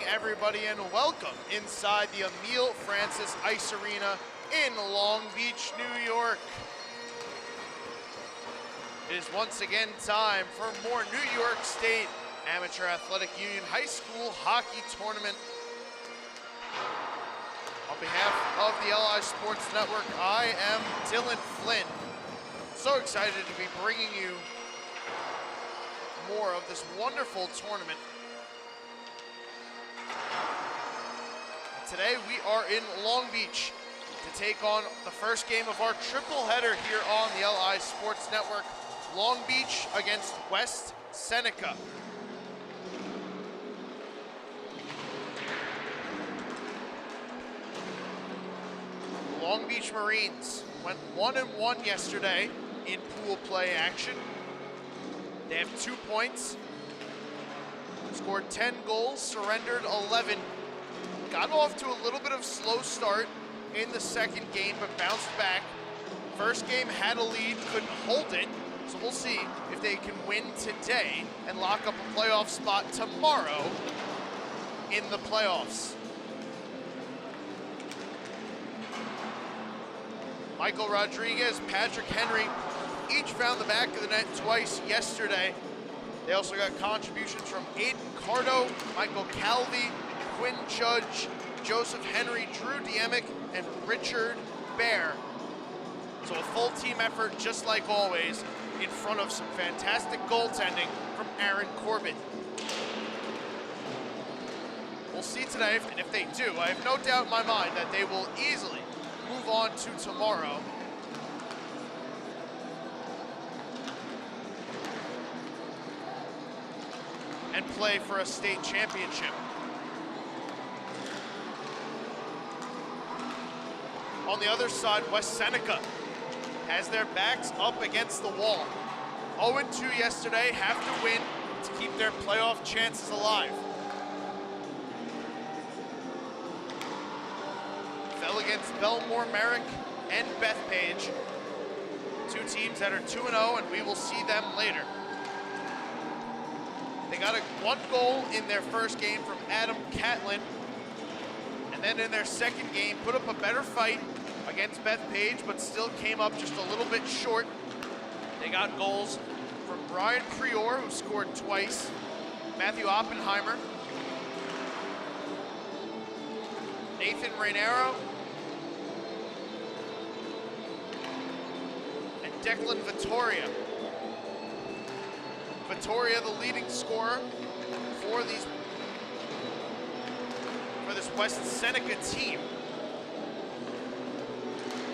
everybody, and welcome inside the Emile Francis Ice Arena in Long Beach, New York. It is once again time for more New York State Amateur Athletic Union High School Hockey Tournament. On behalf of the LI Sports Network, I am Dylan Flynn. So excited to be bringing you more of this wonderful tournament. Today we are in Long Beach to take on the first game of our triple header here on the LI Sports Network. Long Beach against West Seneca. The Long Beach Marines went 1-1 yesterday in pool play action. They have 2 points, scored 10 goals, surrendered 11. Got off to a little bit of slow start in the second game, but bounced back. First game had a lead, couldn't hold it, so we'll see if they can win today and lock up a playoff spot tomorrow in the playoffs. Michael Rodriguez, Patrick Henry, each found the back of the net twice yesterday. They also got contributions from Aiden Cardo, Michael Calvi, Quinn Judge, Joseph Henry, Drew Diemick, and Richard Bear. So a full team effort, just like always, in front of some fantastic goaltending from Aaron Corbett. We'll see today, and if they do, I have no doubt in my mind that they will easily move on to tomorrow. And play for a state championship. On the other side, West Seneca has their backs up against the wall. 0-2 yesterday, have to win to keep their playoff chances alive. Fell against Belmore Merrick and Bethpage. Two teams that are 2-0, and we will see them later. They got one goal in their first game from Adam Catlin, and then in their second game put up a better fight against Bethpage, but still came up just a little bit short. They got goals from Brian Prior, who scored twice, Matthew Oppenheimer, Nathan Rainero, and Declan Vittoria. Vittoria, the leading scorer for this West Seneca team.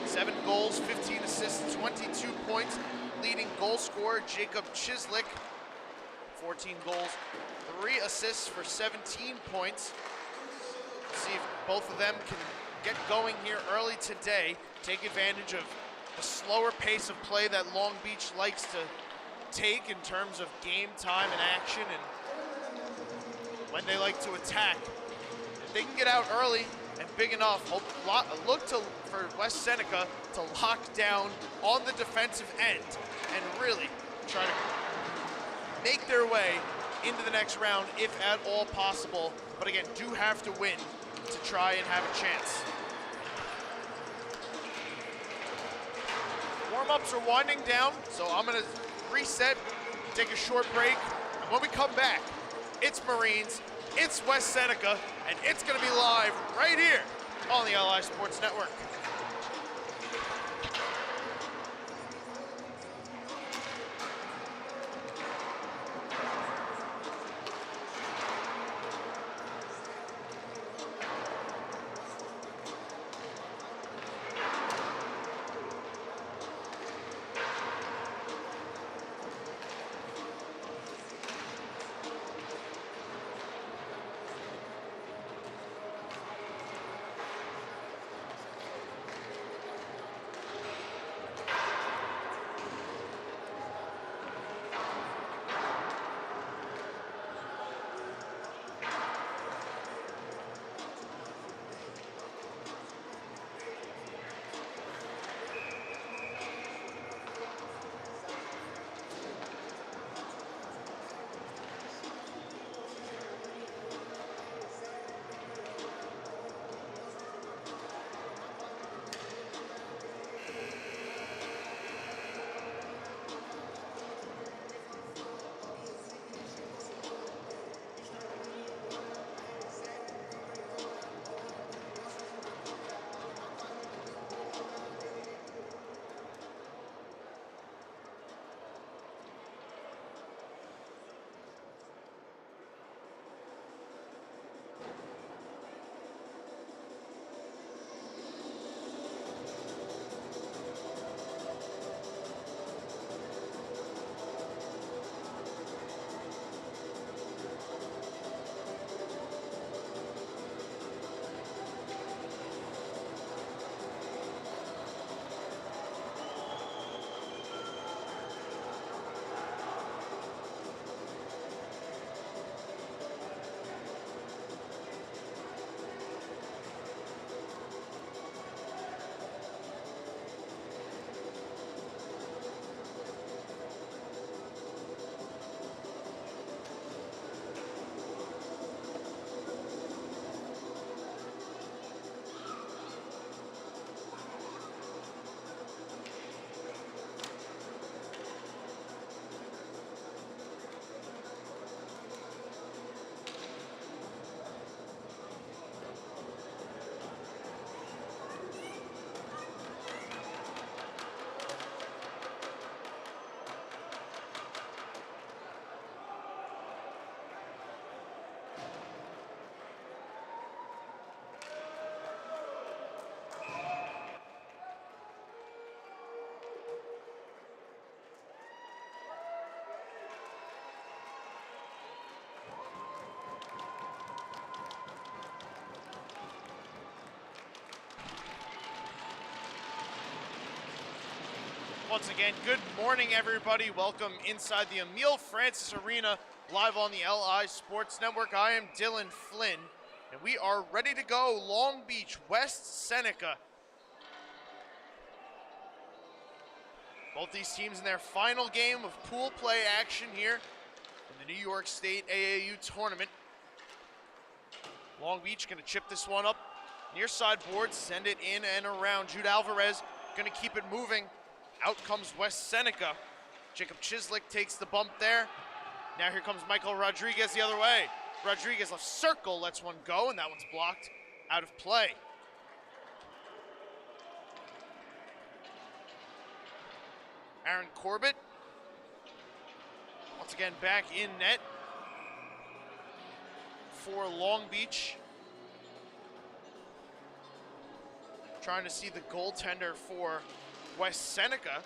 7 goals, 15 assists, 22 points. Leading goal scorer, Jacob Chislick, 14 goals, 3 assists for 17 points. See if both of them can get going here early today, take advantage of the slower pace of play that Long Beach likes to take in terms of game time and action, and when they like to attack. If they can get out early and big enough, look for West Seneca to lock down on the defensive end and really try to make their way into the next round if at all possible, but again, do have to win to try and have a chance. Warm-ups are winding down, so I'm gonna reset, take a short break, and when we come back, it's Marines, it's West Seneca, and it's gonna be live right here on the LI Sports Network. Once again, good morning, everybody. Welcome inside the Emile Francis Arena, live on the LI Sports Network. I am Dylan Flynn, and we are ready to go. Long Beach, West Seneca. Both these teams in their final game of pool play action here in the New York State AAU tournament. Long Beach going to chip this one up near sideboard, send it in and around. Jude Alvarez going to keep it moving. Out comes West Seneca. Jacob Chislik takes the bump there. Now here comes Michael Rodriguez the other way. Rodriguez left circle, lets one go, and that one's blocked out of play. Aaron Corbett, once again back in net for Long Beach. Trying to see the goaltender for West Seneca,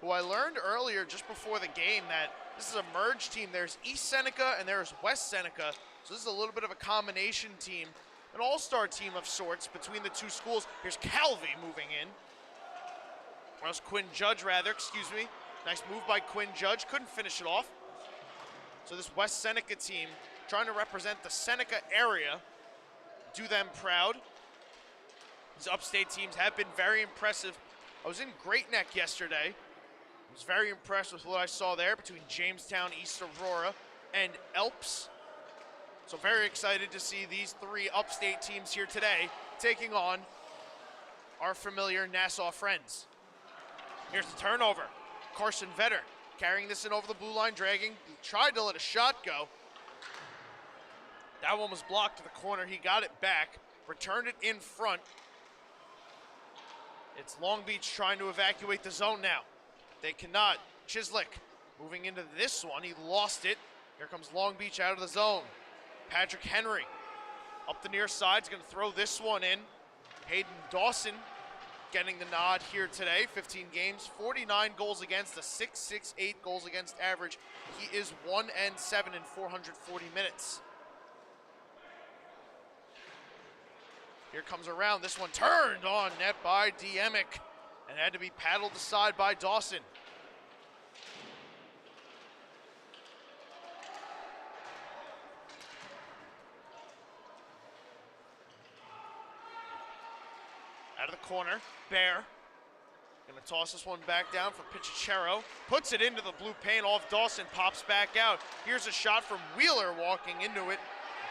who I learned earlier just before the game that this is a merged team. There's East Seneca and there's West Seneca. So this is a little bit of a combination team, an all-star team of sorts between the two schools. Here's Calvi moving in. Or else Quinn Judge, rather, excuse me. Nice move by Quinn Judge, couldn't finish it off. So this West Seneca team trying to represent the Seneca area, do them proud. These upstate teams have been very impressive. I was in Great Neck yesterday. I was very impressed with what I saw there between Jamestown, East Aurora, and Elps. So very excited to see these three upstate teams here today taking on our familiar Nassau friends. Here's the turnover. Carson Vetter carrying this in over the blue line, dragging. He tried to let a shot go. That one was blocked to the corner. He got it back, returned it in front. It's Long Beach trying to evacuate the zone now. They cannot. Chislik moving into this one. He lost it. Here comes Long Beach out of the zone. Patrick Henry up the near side. He's going to throw this one in. Hayden Dawson getting the nod here today. 15 games, 49 goals against, a .668 goals against average. He is 1-7 in 440 minutes. Here comes around, this one turned on net by Diemic and had to be paddled aside by Dawson. Out of the corner, Bear gonna toss this one back down for Pichicero. Puts it into the blue paint off Dawson, pops back out. Here's a shot from Wheeler walking into it.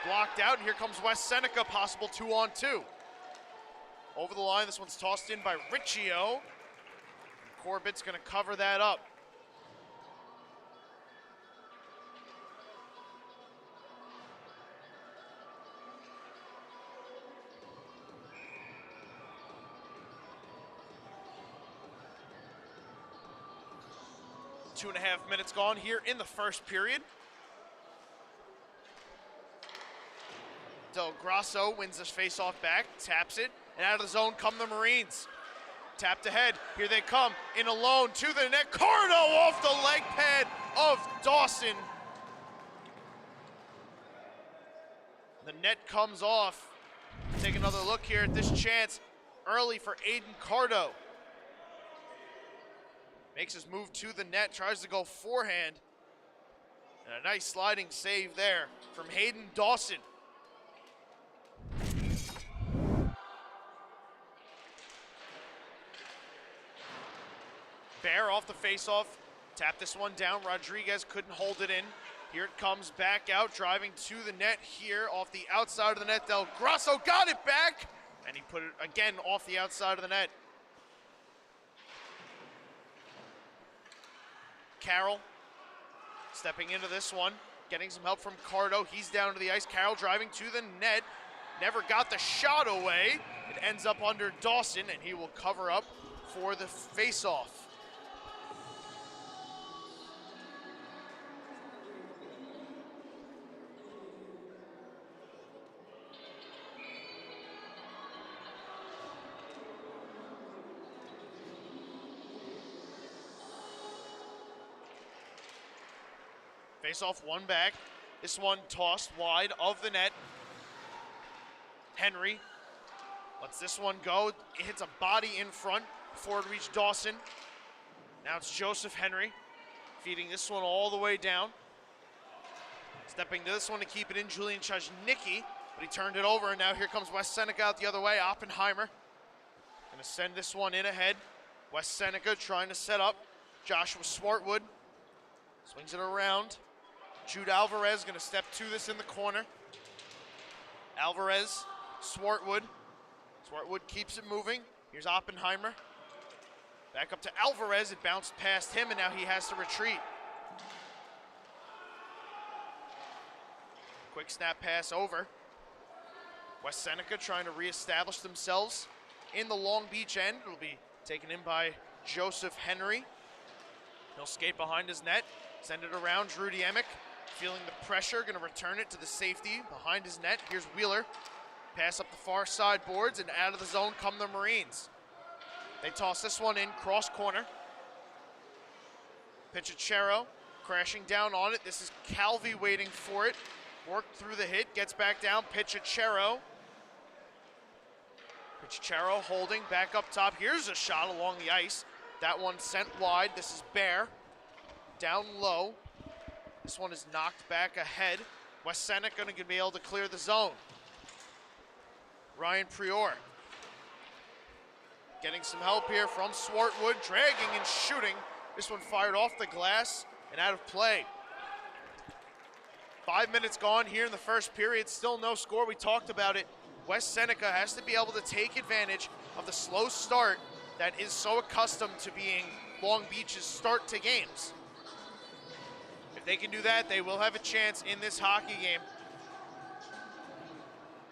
Blocked out, and here comes West Seneca, possible 2-on-2. Over the line, this one's tossed in by Riccio. Corbett's gonna cover that up. Two and a half minutes gone here in the first period. DelGrosso wins this face-off back, taps it, and out of the zone come the Marines. Tapped ahead, here they come, in alone to the net. Cardo off the leg pad of Dawson. The net comes off. Take another look here at this chance early for Aiden Cardo. Makes his move to the net, tries to go forehand. And a nice sliding save there from Hayden Dawson. Bear off the face-off, tapped this one down. Rodriguez couldn't hold it in. Here it comes back out, driving to the net here off the outside of the net. DelGrosso got it back, and he put it again off the outside of the net. Carroll stepping into this one, getting some help from Cardo. He's down to the ice. Carroll driving to the net. Never got the shot away. It ends up under Dawson, and he will cover up for the face-off. Face-off, one back. This one tossed wide of the net. Henry lets this one go. It hits a body in front before it reached Dawson. Now it's Joseph Henry feeding this one all the way down. Stepping to this one to keep it in, Julian Chajnicki, but he turned it over, and now here comes West Seneca out the other way. Oppenheimer gonna send this one in ahead. West Seneca trying to set up. Joshua Swartwood swings it around. Jude Alvarez gonna step to this in the corner. Alvarez, Swartwood. Swartwood keeps it moving. Here's Oppenheimer. Back up to Alvarez, it bounced past him, and now he has to retreat. Quick snap pass over. West Seneca trying to reestablish themselves in the Long Beach end. It'll be taken in by Joseph Henry. He'll skate behind his net, send it around. Drew Diemick feeling the pressure, gonna return it to the safety behind his net. Here's Wheeler. Pass up the far side boards, and out of the zone come the Marines. They toss this one in, cross corner. Pichachero crashing down on it. This is Calvi waiting for it. Worked through the hit, gets back down. Pichachero. Pichachero holding back up top. Here's a shot along the ice. That one sent wide. This is Bear. Down low. This one is knocked back ahead. West Seneca going to be able to clear the zone. Ryan Prior getting some help here from Swartwood, dragging and shooting. This one fired off the glass and out of play. 5 minutes gone here in the first period, still no score. We talked about it. West Seneca has to be able to take advantage of the slow start that is so accustomed to being Long Beach's start to games. If they can do that, they will have a chance in this hockey game.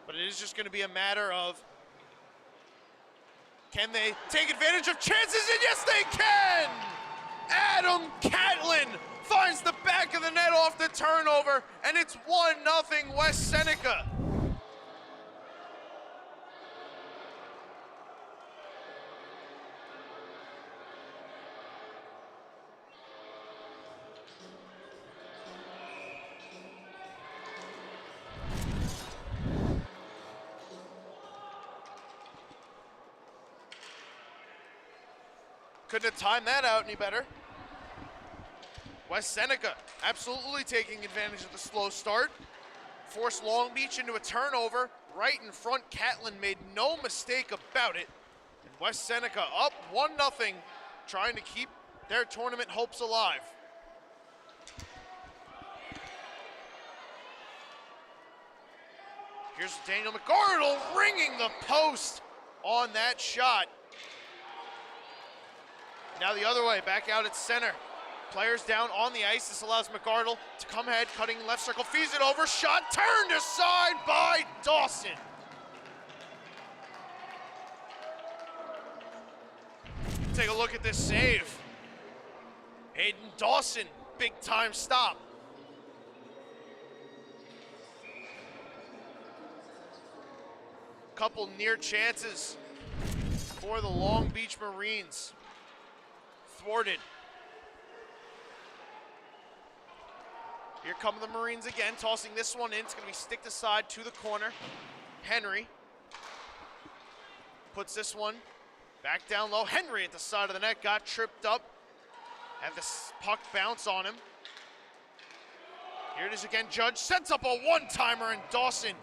But it is just going to be a matter of, can they take advantage of chances? And yes, they can! Adam Catlin finds the back of the net off the turnover, and it's 1-0 West Seneca. Couldn't have timed that out any better. West Seneca absolutely taking advantage of the slow start. Forced Long Beach into a turnover right in front. Catlin made no mistake about it. And West Seneca up 1-0, trying to keep their tournament hopes alive. Here's Daniel McArdle ringing the post on that shot. Now the other way, back out at center. Players down on the ice. This allows McArdle to come ahead, cutting left circle, feeds it over, shot turned aside by Dawson. Take a look at this save. Hayden Dawson, big time stop. Couple near chances for the Long Beach Marines. Thwarted. Here come the Marines again, tossing this one in. It's going to be sticked aside to the corner. Henry puts this one back down low. Henry at the side of the net got tripped up. Had the puck bounce on him. Here it is again. Judge sets up a one-timer, and Dawson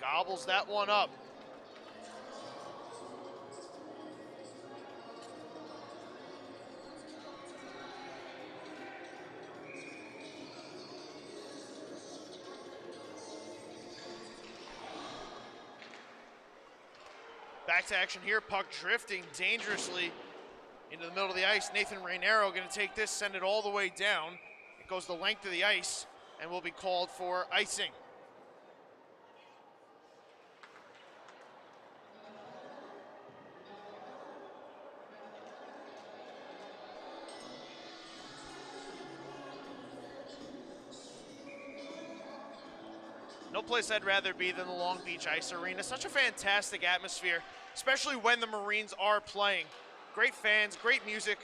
gobbles that one up. Back to action here, puck drifting dangerously into the middle of the ice. Nathan Rainero going to take this, send it all the way down. It goes the length of the ice and will be called for icing. No place I'd rather be than the Long Beach Ice Arena. Such a fantastic atmosphere, especially when the Marines are playing. Great fans, great music,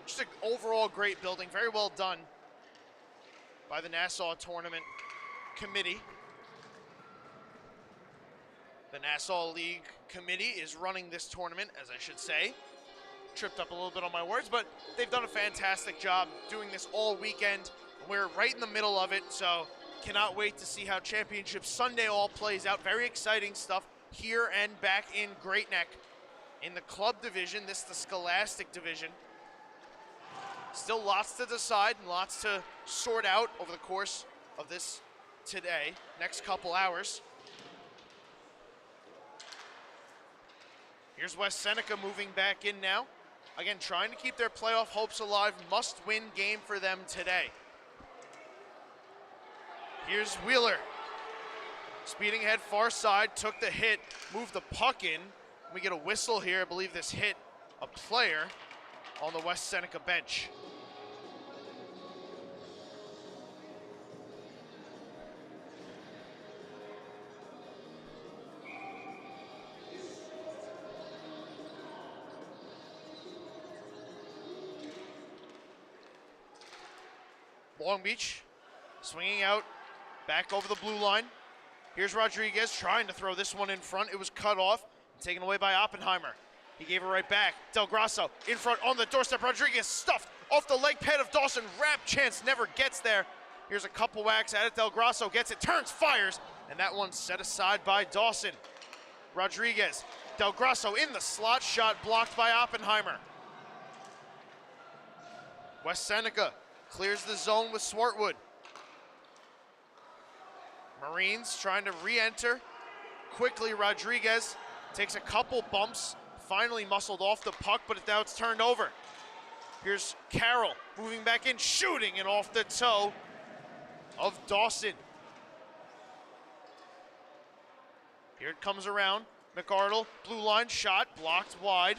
just an overall great building. Very well done by the Nassau Tournament Committee. The Nassau League Committee is running this tournament, as I should say. tripped up a little bit on my words, but they've done a fantastic job doing this all weekend. We're right in the middle of it, so cannot wait to see how Championship Sunday all plays out. Very exciting stuff here and back in Great Neck. In the club division, this is the Scholastic division. Still lots to decide and lots to sort out over the course of this today, next couple hours. Here's West Seneca moving back in now. Again, trying to keep their playoff hopes alive. Must-win game for them today. Here's Wheeler. Speeding ahead far side, took the hit, moved the puck in. We get a whistle here. I believe this hit a player on the West Seneca bench. Long Beach swinging out back over the blue line. Here's Rodriguez trying to throw this one in front. It was cut off and taken away by Oppenheimer. He gave it right back. DelGrosso in front on the doorstep. Rodriguez stuffed off the leg pad of Dawson. Wrap chance never gets there. Here's a couple whacks at it. DelGrosso gets it, turns, fires, and that one's set aside by Dawson. Rodriguez, DelGrosso in the slot, shot blocked by Oppenheimer. West Seneca clears the zone with Swartwood. Marines trying to re-enter. Quickly, Rodriguez takes a couple bumps, finally muscled off the puck, but now it's turned over. Here's Carroll moving back in, shooting and off the toe of Dawson. Here it comes around. McArdle, blue line shot, blocked wide.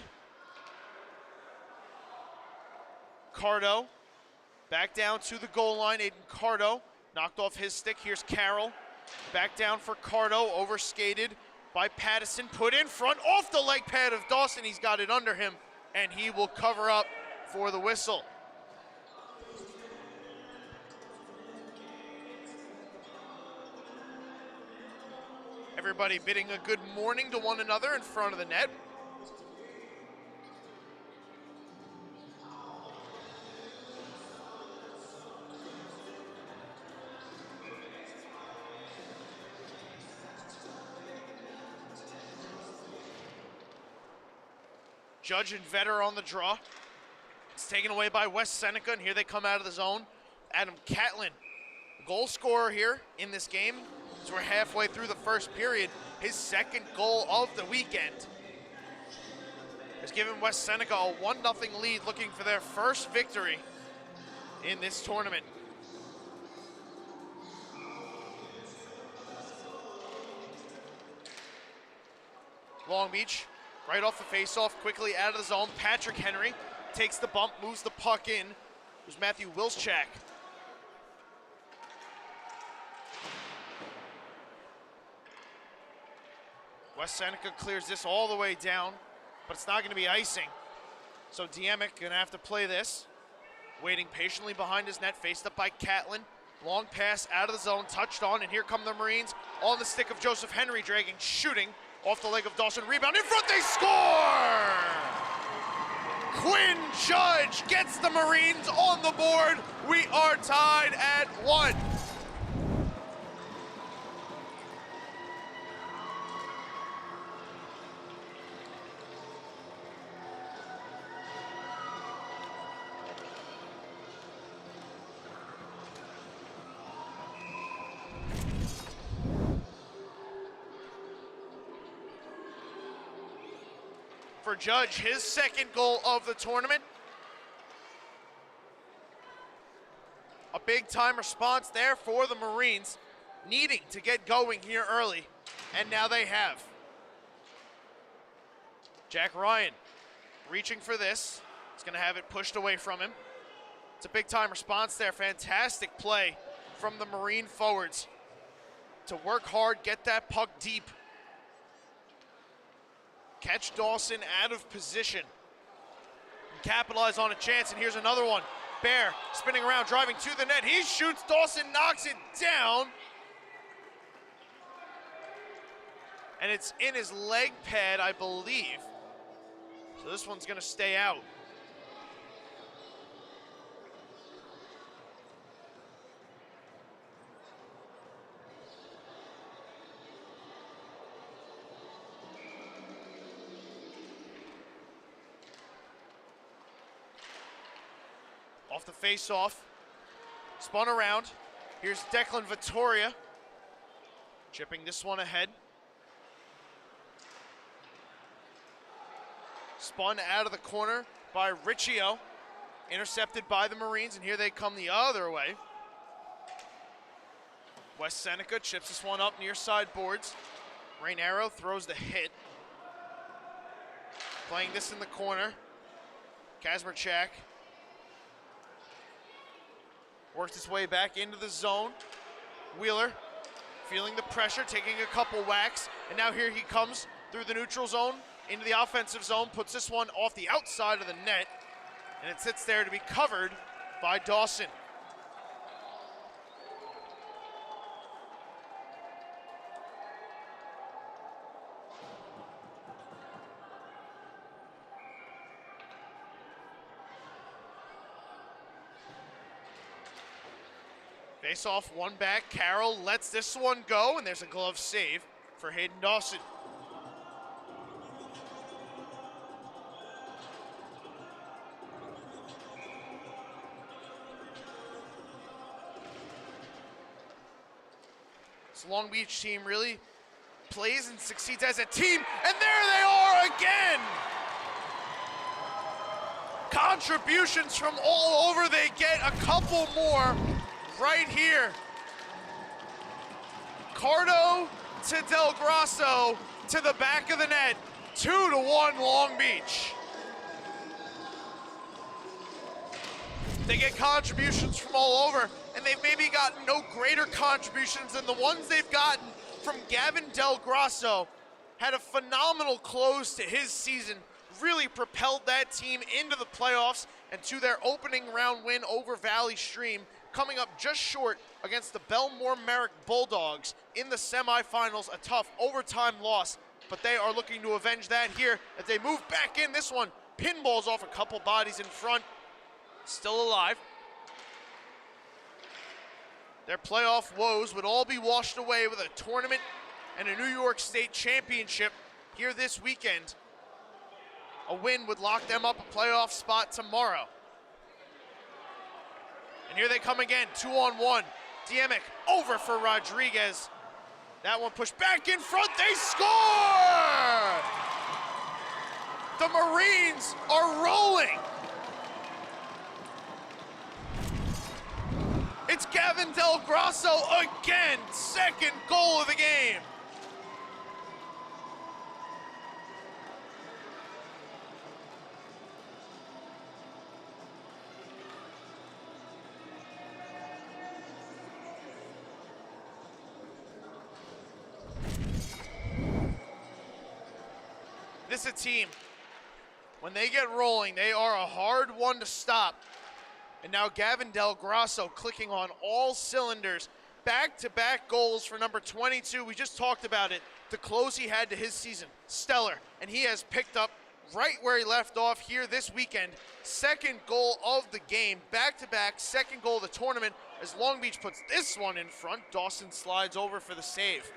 Cardo back down to the goal line. Aiden Cardo knocked off his stick. Here's Carroll. Back down for Cardo, overskated by Pattison. Put in front, off the leg pad of Dawson. He's got it under him, and he will cover up for the whistle. Everybody bidding a good morning to one another in front of the net. Judge and Vetter on the draw. It's taken away by West Seneca, and here they come out of the zone. Adam Catlin, goal scorer here in this game, as we're halfway through the first period. His second goal of the weekend has given West Seneca a 1-0 lead, looking for their first victory in this tournament. Long Beach, right off the face-off, quickly out of the zone. Patrick Henry takes the bump, moves the puck in. There's Matthew Wilczak. West Seneca clears this all the way down, but it's not going to be icing. So Diemick going to have to play this. Waiting patiently behind his net, faced up by Catlin. Long pass out of the zone, touched on, and here come the Marines on the stick of Joseph Henry, dragging, shooting. Off the leg of Dawson, rebound in front, they score! Quinn Judge gets the Marines on the board. We are tied at 1. For Judge, his second goal of the tournament. A big-time response there for the Marines, needing to get going here early, and now they have. Jack Ryan reaching for this. He's going to have it pushed away from him. It's a big-time response there. Fantastic play from the Marine forwards to work hard, get that puck deep. Catch Dawson out of position. Capitalize on a chance, and here's another one. Bear spinning around, driving to the net. He shoots, Dawson knocks it down. And it's in his leg pad, I believe. So this one's gonna stay out. Off the face-off, spun around. Here's Declan Vittoria, chipping this one ahead. Spun out of the corner by Riccio, intercepted by the Marines, and here they come the other way. Wes Seneca chips this one up near side boards. Rainero throws the hit. Playing this in the corner. Kazmarchak works his way back into the zone. Wheeler feeling the pressure, taking a couple whacks, and now here he comes through the neutral zone into the offensive zone, puts this one off the outside of the net, and it sits there to be covered by Dawson. Face off, one back. Carroll lets this one go, and there's a glove save for Hayden Dawson. This Long Beach team really plays and succeeds as a team, and there they are again! Contributions from all over, they get a couple more right here. Cardo to DelGrosso to the back of the net. 2-1 Long Beach. They get contributions from all over, and they've maybe gotten no greater contributions than the ones they've gotten from Gavin DelGrosso. Had a phenomenal close to his season, really propelled that team into the playoffs and to their opening round win over Valley Stream, coming up just short against the Belmore Merrick Bulldogs in the semifinals, a tough overtime loss, but they are looking to avenge that here as they move back in. This one pinballs off a couple bodies in front, still alive. Their playoff woes would all be washed away with a tournament and a New York State championship here this weekend. A win would lock them up a playoff spot tomorrow. And here they come again, 2-on-1. Diemic over for Rodriguez. That one pushed back in front, they score! The Marines are rolling. It's Gavin DelGrosso again, second goal of the game. This is a team, when they get rolling, they are a hard one to stop. And now Gavin DelGrosso clicking on all cylinders. Back-to-back goals for number 22. We just talked about it. The close he had to his season, stellar. And he has picked up right where he left off here this weekend. Second goal of the game, back-to-back, second goal of the tournament. As Long Beach puts this one in front, Dawson slides over for the save.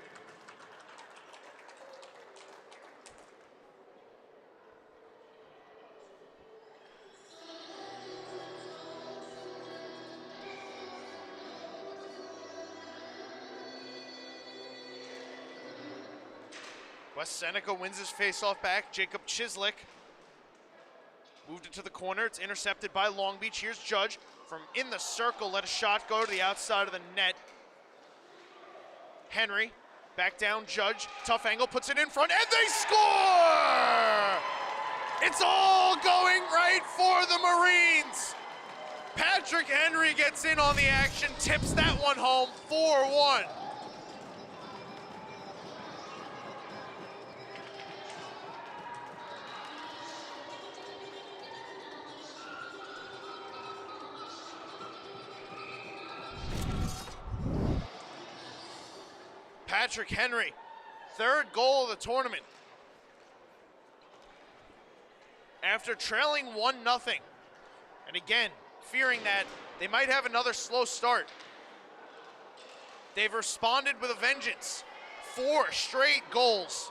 Wes Seneca wins his faceoff back. Jacob Chislik moved it to the corner. It's intercepted by Long Beach. Here's Judge from in the circle. Let a shot go to the outside of the net. Henry back down. Judge, tough angle, puts it in front, and they score! It's all going right for the Marines. Patrick Henry gets in on the action, tips that one home, 4-1. Patrick Henry, third goal of the tournament. after trailing 1-0. And again, fearing that they might have another slow start, they've responded with a vengeance. 4 straight goals.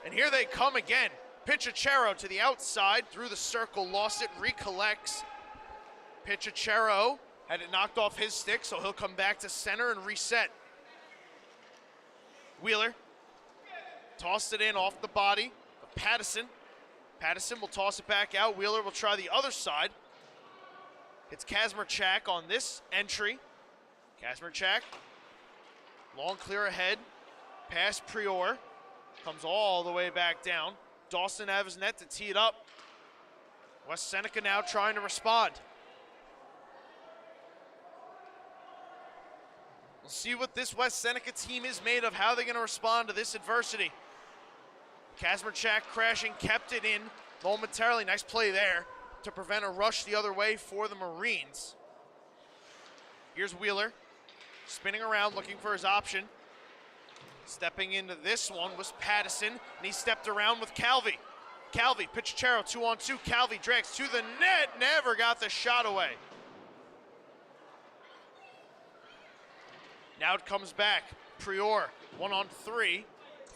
And here they come again. Pichachero to the outside, through the circle, lost it, recollects. Pichachero had it knocked off his stick, so he'll come back to center and reset. Wheeler tossed it in off the body of Pattison. Pattison will toss it back out. Wheeler will try the other side. It's Kazmarchak on this entry. Kazmarchak, long clear ahead, past Prior, comes all the way back down. Dawson out of his net to tee it up. West Seneca now trying to respond. We'll see what this West Seneca team is made of, how they're going to respond to this adversity. Kazmarchak crashing, kept it in momentarily. Nice play there to prevent a rush the other way for the Marines. Here's Wheeler, spinning around looking for his option. Stepping into this one was Pattison, and he stepped around with Calvi. Calvi, Pichachero, 2-on-2. Calvi drags to the net, never got the shot away. Now it comes back. Prior, 1-on-3.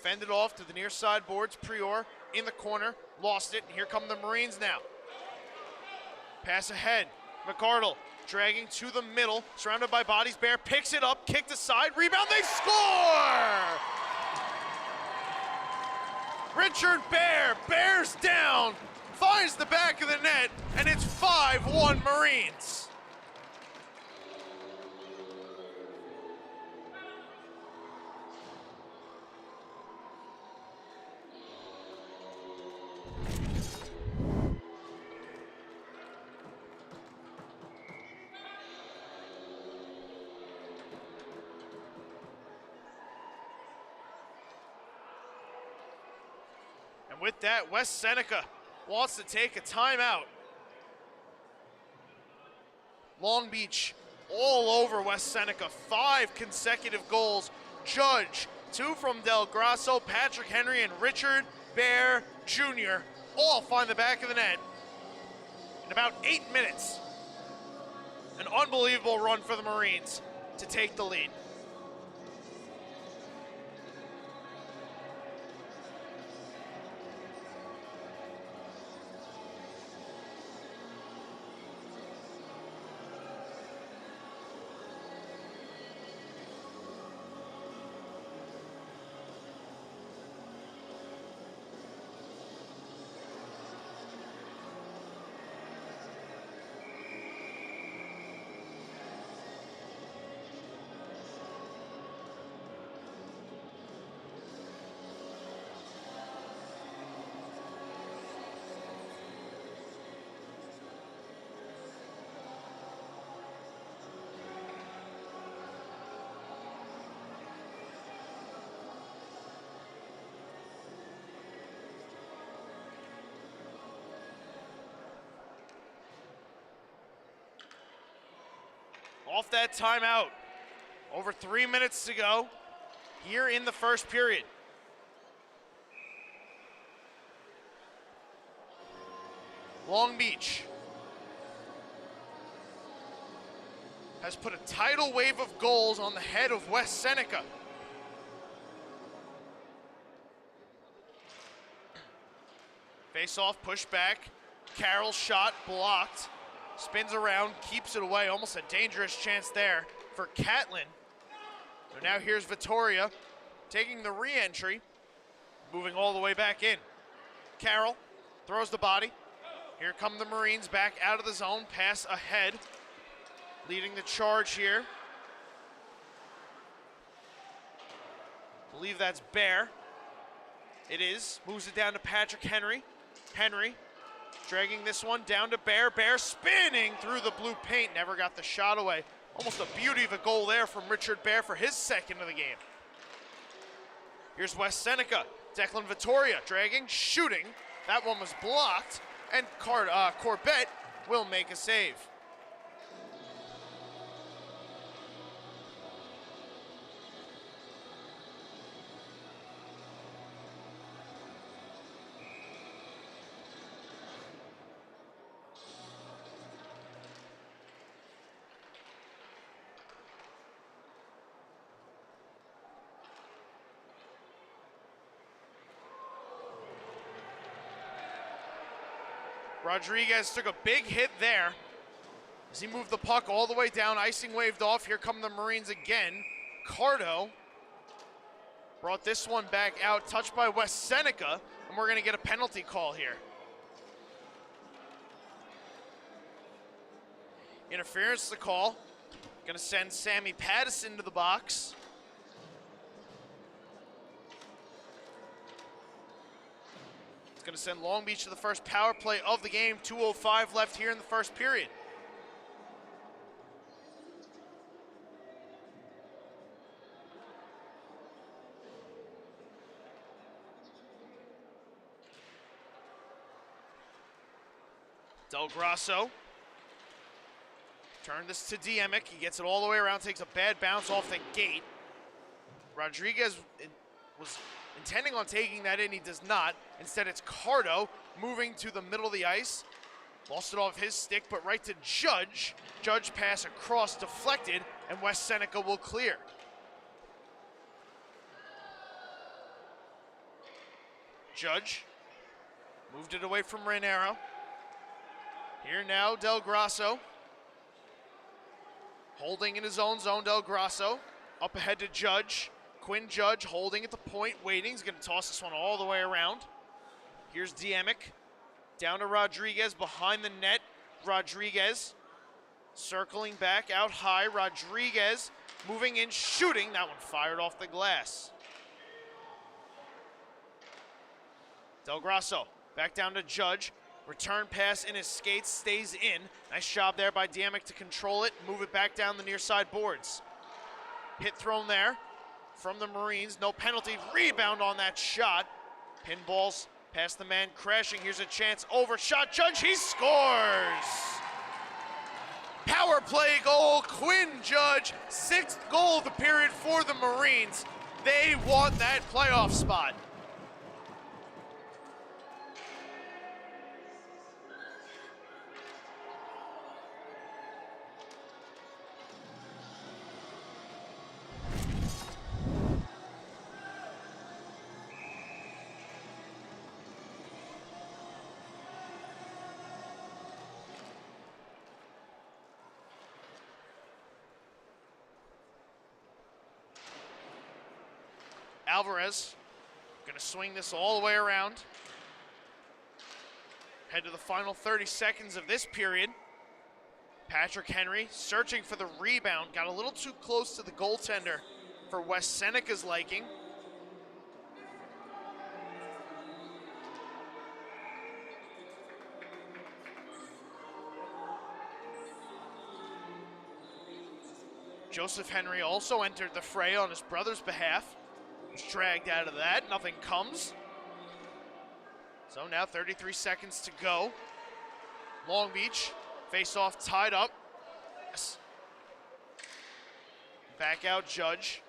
Fended off to the near side boards. Prior in the corner, lost it, and here come the Marines now. Pass ahead. McArdle dragging to the middle, surrounded by bodies. Bear picks it up, kicked aside, rebound, they score! Richard Bear bears down, finds the back of the net, and it's 5-1 Marines. And with that, West Seneca wants to take a timeout. Long Beach all over West Seneca. 5 consecutive goals. Judge, 2 from DelGrosso, Patrick Henry, and Richard Bear Jr. all find the back of the net in about 8 minutes. An unbelievable run for the Marines to take the lead. Off that timeout, over 3 minutes to go here in the first period. Long Beach has put a tidal wave of goals on the head of West Seneca. Face-off, push back, Carroll's shot blocked. Spins around, keeps it away, almost a dangerous chance there for Catlin. So now here's Vittoria taking the re-entry, moving all the way back in. Carroll throws the body. Here come the Marines back out of the zone, pass ahead, leading the charge here. I believe that's Bear. It is, moves it down to Patrick Henry. Henry dragging this one down to Bear. Bear spinning through the blue paint. Never got the shot away. Almost a beauty of a goal there from Richard Bear for his second of the game. Here's West Seneca. Declan Vittoria dragging, shooting. That one was blocked. And Corbett will make a save. Rodriguez took a big hit there as he moved the puck all the way down. Icing waved off. Here come the Marines again. Cardo brought this one back out, touched by West Seneca, and we're going to get a penalty call here. Interference is the call. Going to send Sammy Pattison to the box. It's going to send Long Beach to the first power play of the game. 2:05 left here in the first period. DelGrosso. Turn this to Diemic. He gets it all the way around, takes a bad bounce off the gate. Rodriguez was intending on taking that in. He does not. Instead, it's Cardo moving to the middle of the ice. Lost it off his stick, but right to Judge. Judge pass across, deflected, and West Seneca will clear. Judge moved it away from Raniero. Here now, DelGrosso. Holding in his own zone, DelGrosso. Up ahead to Judge. Quinn Judge holding at the point, waiting. He's going to toss this one all the way around. Here's Diemic. Down to Rodriguez, behind the net. Rodriguez circling back, out high. Rodriguez moving in, shooting. That one fired off the glass. DelGrosso back down to Judge. Return pass in his skates, stays in. Nice job there by Diemic to control it, move it back down the near side boards. Hit thrown there from the Marines, no penalty. Rebound on that shot. Pinballs past the man crashing. Here's a chance, overshot. Judge, he scores! Power play goal, Quinn Judge. 6th goal of the period for the Marines. They want that playoff spot. Alvarez gonna swing this all the way around. Head to the final 30 seconds of this period. Patrick Henry searching for the rebound. Got a little too close to the goaltender for West Seneca's liking. Joseph Henry also entered the fray on his brother's behalf. Was dragged out of that, nothing comes. So now 33 seconds to go. Long Beach, face-off tied up. Yes. Back out Judge.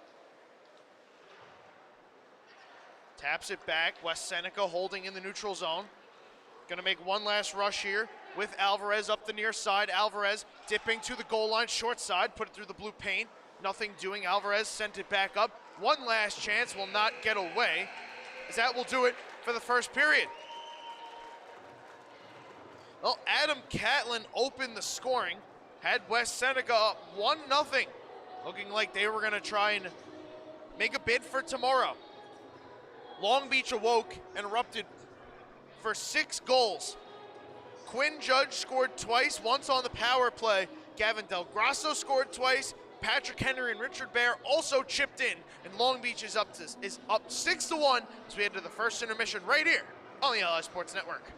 Taps it back, West Seneca holding in the neutral zone. Gonna make one last rush here with Alvarez up the near side. Alvarez dipping to the goal line, short side, put it through the blue paint. Nothing doing, Alvarez sent it back up. One last chance, will not get away, as that will do it for the first period. Well, Adam Catlin opened the scoring, had West Seneca up 1-0, looking like they were gonna try and make a bid for tomorrow. Long Beach awoke and erupted for 6 goals. Quinn Judge scored twice, once on the power play. Gavin DelGrosso scored twice. Patrick Henry and Richard Bear also chipped in, and Long Beach is up 6-1 as we head to the first intermission right here on the LI Sports Network.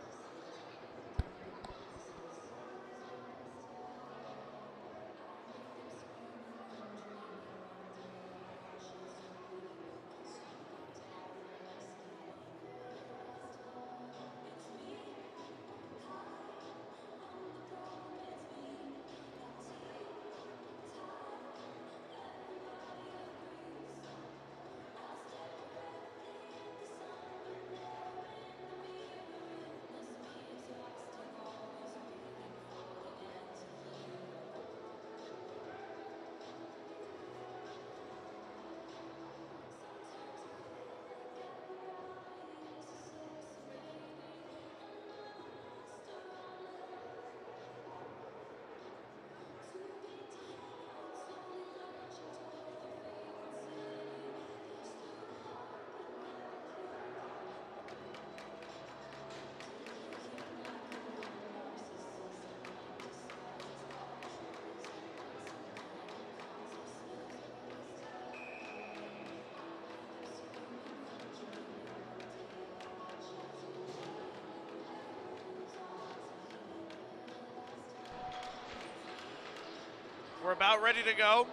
We're about ready to go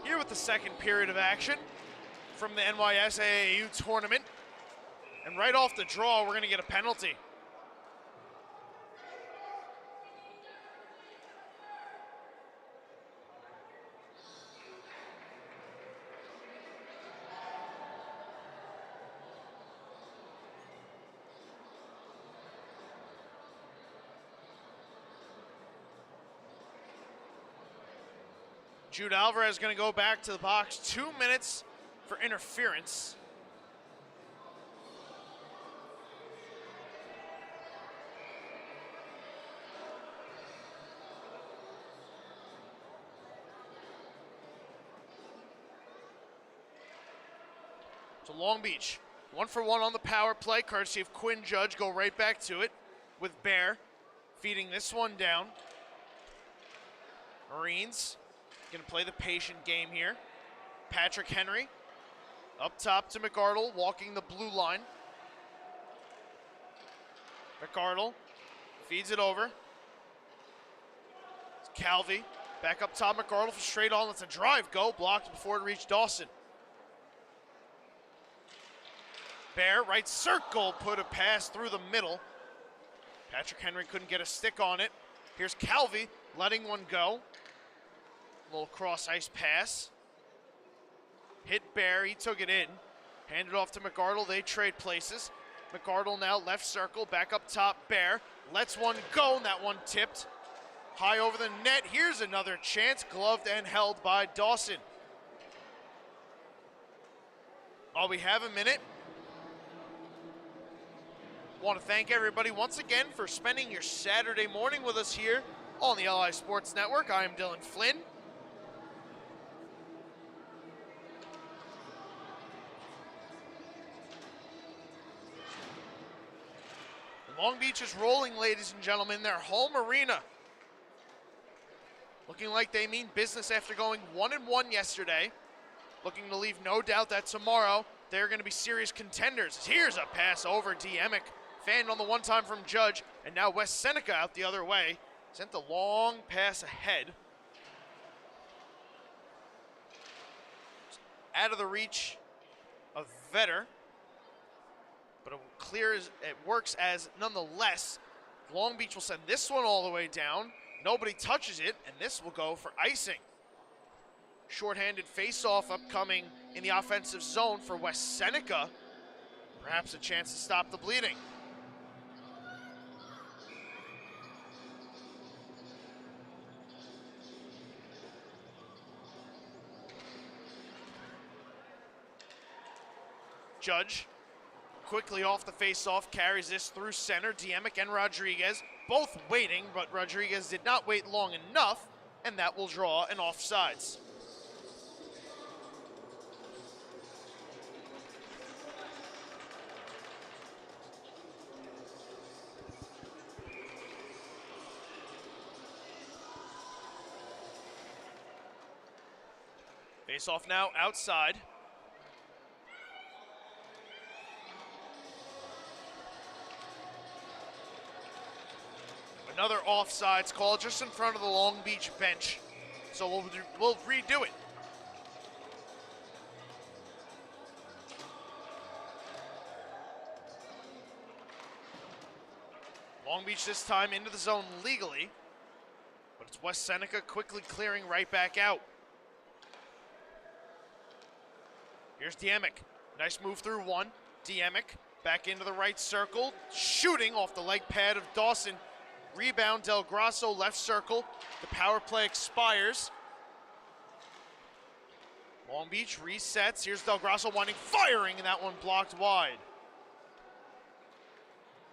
here with the second period of action from the NYS AAU tournament. And right off the draw, we're going to get a penalty. Jude Alvarez is going to go back to the box. 2 minutes for interference. So Long Beach, 1-for-1 on the power play, courtesy of Quinn Judge. Go right back to it with Bear feeding this one down. Marines going to play the patient game here. Patrick Henry up top to McArdle, walking the blue line. McArdle feeds it over. It's Calvi back up top. McArdle for straight on. Lets a drive go. Blocked before it reached Dawson. Bear, right circle, put a pass through the middle. Patrick Henry couldn't get a stick on it. Here's Calvi letting one go. Little cross ice pass. Hit Bear, he took it in. Handed off to McArdle, they trade places. McArdle now left circle, back up top, Bear. Lets one go, and that one tipped. High over the net, here's another chance, gloved and held by Dawson. While we have a minute, want to thank everybody once again for spending your Saturday morning with us here on the LI Sports Network. I am Dylan Flynn. Long Beach is rolling, ladies and gentlemen, their home arena. Looking like they mean business after going 1-1 yesterday. Looking to leave no doubt that tomorrow they're going to be serious contenders. Here's a pass over Diemic, fanned on the one time from Judge, and now West Seneca out the other way. Sent the long pass ahead. Out of the reach of Vetter. But it works as, nonetheless, Long Beach will send this one all the way down. Nobody touches it, and this will go for icing. Shorthanded face-off upcoming in the offensive zone for West Seneca. Perhaps a chance to stop the bleeding. Judge. Quickly off the face-off, carries this through center. Diemic and Rodriguez both waiting, but Rodriguez did not wait long enough, and that will draw an offsides. Face-off now outside. Another offsides call just in front of the Long Beach bench. So we'll redo it. Long Beach this time into the zone legally, but it's West Seneca quickly clearing right back out. Here's Diemic. Nice move through one. Diemic back into the right circle, shooting off the leg pad of Dawson. Rebound, DelGrosso, left circle. The power play expires. Long Beach resets. Here's DelGrosso winding, firing, and that one blocked wide.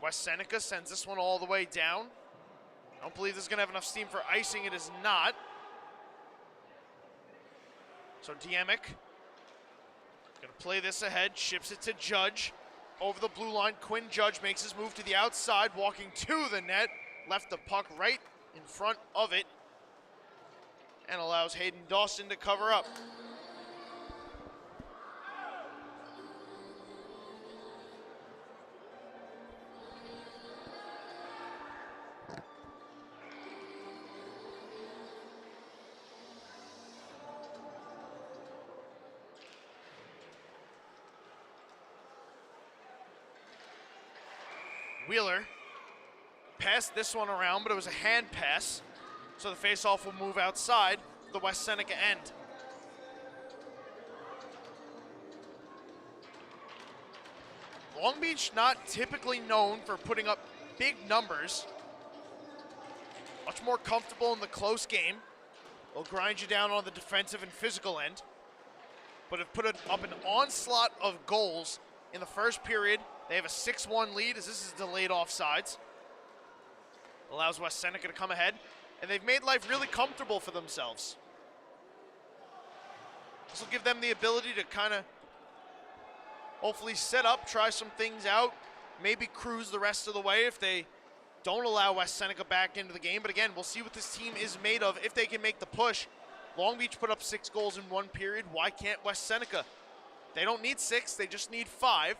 West Seneca sends this one all the way down. I don't believe this is going to have enough steam for icing. It is not. So Diemic going to play this ahead, ships it to Judge. Over the blue line, Quinn Judge makes his move to the outside, walking to the net. Left the puck right in front of it and allows Hayden Dawson to cover up. Wheeler passed this one around, but it was a hand pass. So the faceoff will move outside the West Seneca end. Long Beach not typically known for putting up big numbers. Much more comfortable in the close game. They'll grind you down on the defensive and physical end, but have put up an onslaught of goals in the first period. They have a 6-1 lead as this is delayed offsides. Allows West Seneca to come ahead, and they've made life really comfortable for themselves. This will give them the ability to kind of hopefully set up, try some things out, maybe cruise the rest of the way if they don't allow West Seneca back into the game. But again, we'll see what this team is made of if they can make the push. Long Beach put up 6 goals in one period. Why can't West Seneca? They don't need 6, they just need 5.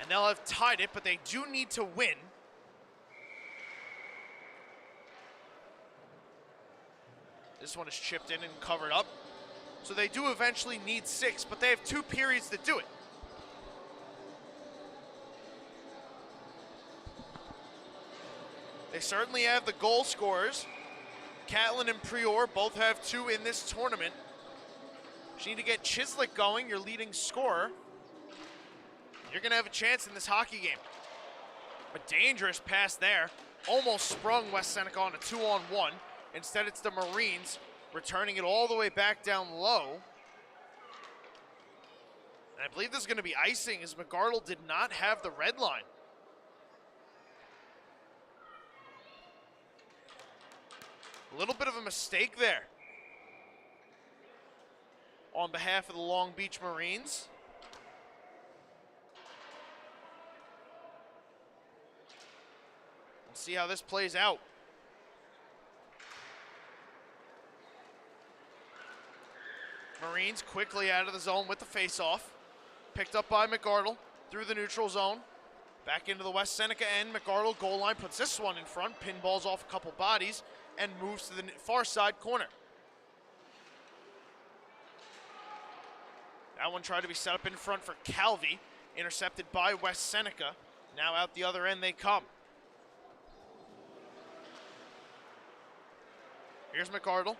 And they'll have tied it, but they do need to win. This one is chipped in and covered up. So they do eventually need 6, but they have 2 periods to do it. They certainly have the goal scorers. Catlin and Prior both have 2 in this tournament. You need to get Chislik going, your leading scorer. You're gonna have a chance in this hockey game. A dangerous pass there. Almost sprung West Seneca on a 2-on-1. Instead, it's the Marines returning it all the way back down low. And I believe this is gonna be icing as McArdle did not have the red line. A little bit of a mistake there on behalf of the Long Beach Marines. We'll see how this plays out. Marines quickly out of the zone with the face-off. Picked up by McArdle through the neutral zone. Back into the West Seneca end. McArdle goal line puts this one in front, pinballs off a couple bodies, and moves to the far side corner. That one tried to be set up in front for Calvi, intercepted by West Seneca. Now out the other end they come. Here's McArdle.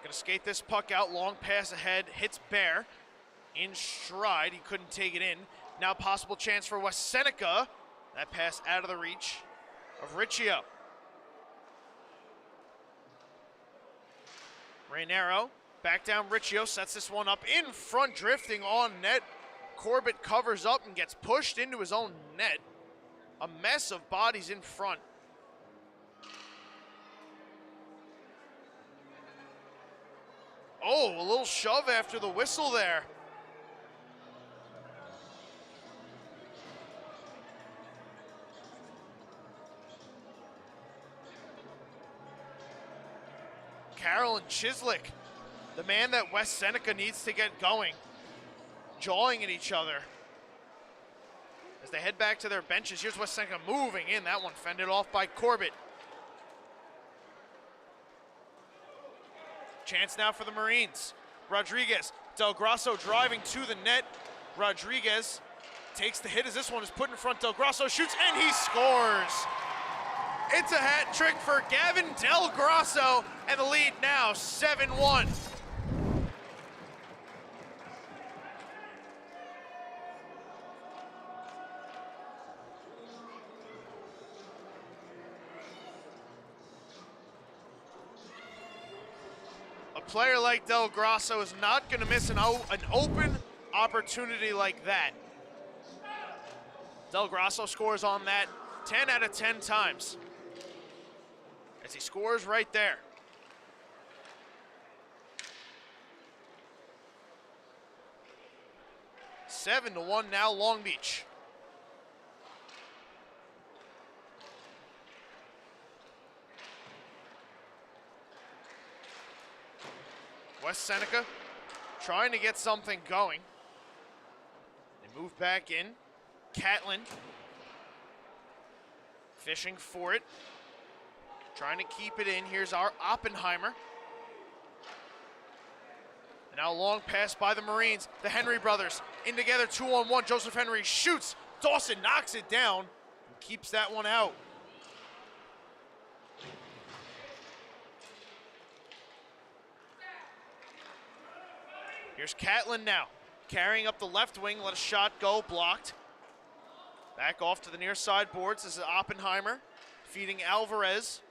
Gonna skate this puck out, long pass ahead, hits Bear. In stride, he couldn't take it in. Now possible chance for West Seneca. That pass out of the reach of Riccio. Rainero, back down Riccio, sets this one up in front, drifting on net. Corbett covers up and gets pushed into his own net. A mess of bodies in front. Oh, a little shove after the whistle there. Carroll and Chislik, the man that West Seneca needs to get going, jawing at each other as they head back to their benches. Here's West Seneca moving in. That one fended off by Corbett. Chance now for the Marines. Rodriguez, DelGrosso driving to the net. Rodriguez takes the hit as this one is put in front. DelGrosso shoots and he scores. It's a hat trick for Gavin DelGrosso, and the lead now 7-1. A player like DelGrosso is not going to miss an open opportunity like that. DelGrosso scores on that 10 out of 10 times. As he scores right there. Seven to 1 now, Long Beach. West Seneca trying to get something going. They move back in. Catlin fishing for it. Trying to keep it in. Here's our Oppenheimer. And now a long pass by the Marines. The Henry brothers in together, 2-on-1. Joseph Henry shoots, Dawson knocks it down and keeps that one out. Here's Catlin now, carrying up the left wing, let a shot go, blocked. Back off to the near side boards. This is Oppenheimer feeding Alvarez.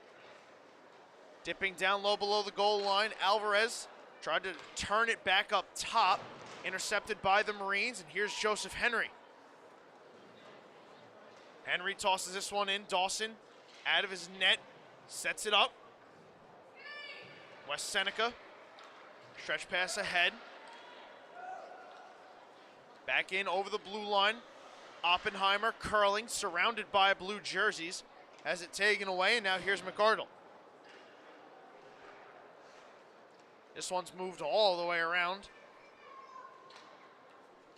Dipping down low below the goal line. Alvarez tried to turn it back up top, intercepted by the Marines, and here's Joseph Henry. Henry tosses this one in. Dawson out of his net, sets it up. West Seneca, stretch pass ahead. Back in over the blue line. Oppenheimer curling, surrounded by blue jerseys, has it taken away, and now here's McArdle. This one's moved all the way around.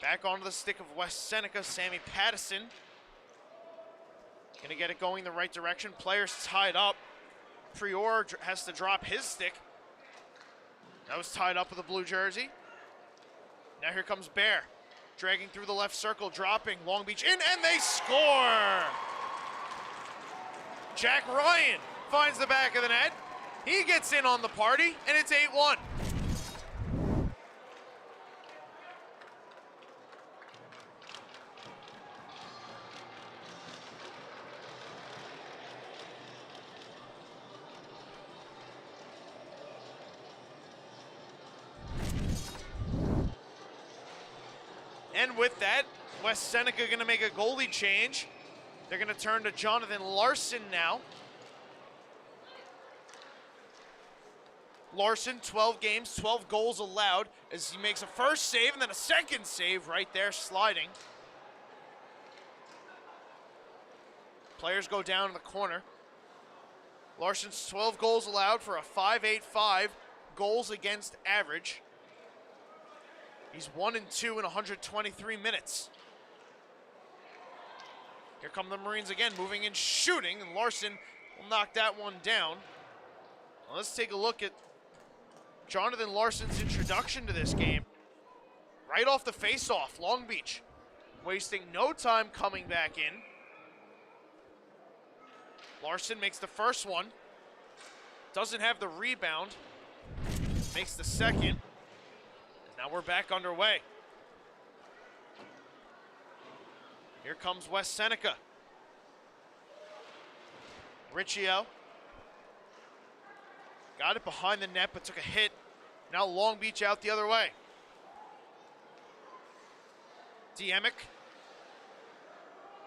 Back onto the stick of West Seneca, Sammy Pattison. Gonna get it going the right direction. Players tied up. Prior has to drop his stick. That was tied up with a blue jersey. Now here comes Bear. Dragging through the left circle, dropping, Long Beach in, and they score! Jack Ryan finds the back of the net. He gets in on the party, and it's 8-1. And with that, West Seneca gonna make a goalie change. They're gonna turn to Jonathan Larson now. Larson, 12 games, 12 goals allowed as he makes a first save and then a second save right there, sliding. Players go down in the corner. Larson's 12 goals allowed for a .585 goals against average. He's 1-2 in 123 minutes. Here come the Marines again, moving and shooting, and Larson will knock that one down. Well, let's take a look at Jonathan Larson's introduction to this game. Right off the face-off, Long Beach wasting no time coming back in. Larson makes the first one. Doesn't have the rebound. Makes the second. Now we're back underway. Here comes West Seneca. Riccio. Got it behind the net, but took a hit. Now Long Beach out the other way. Diemick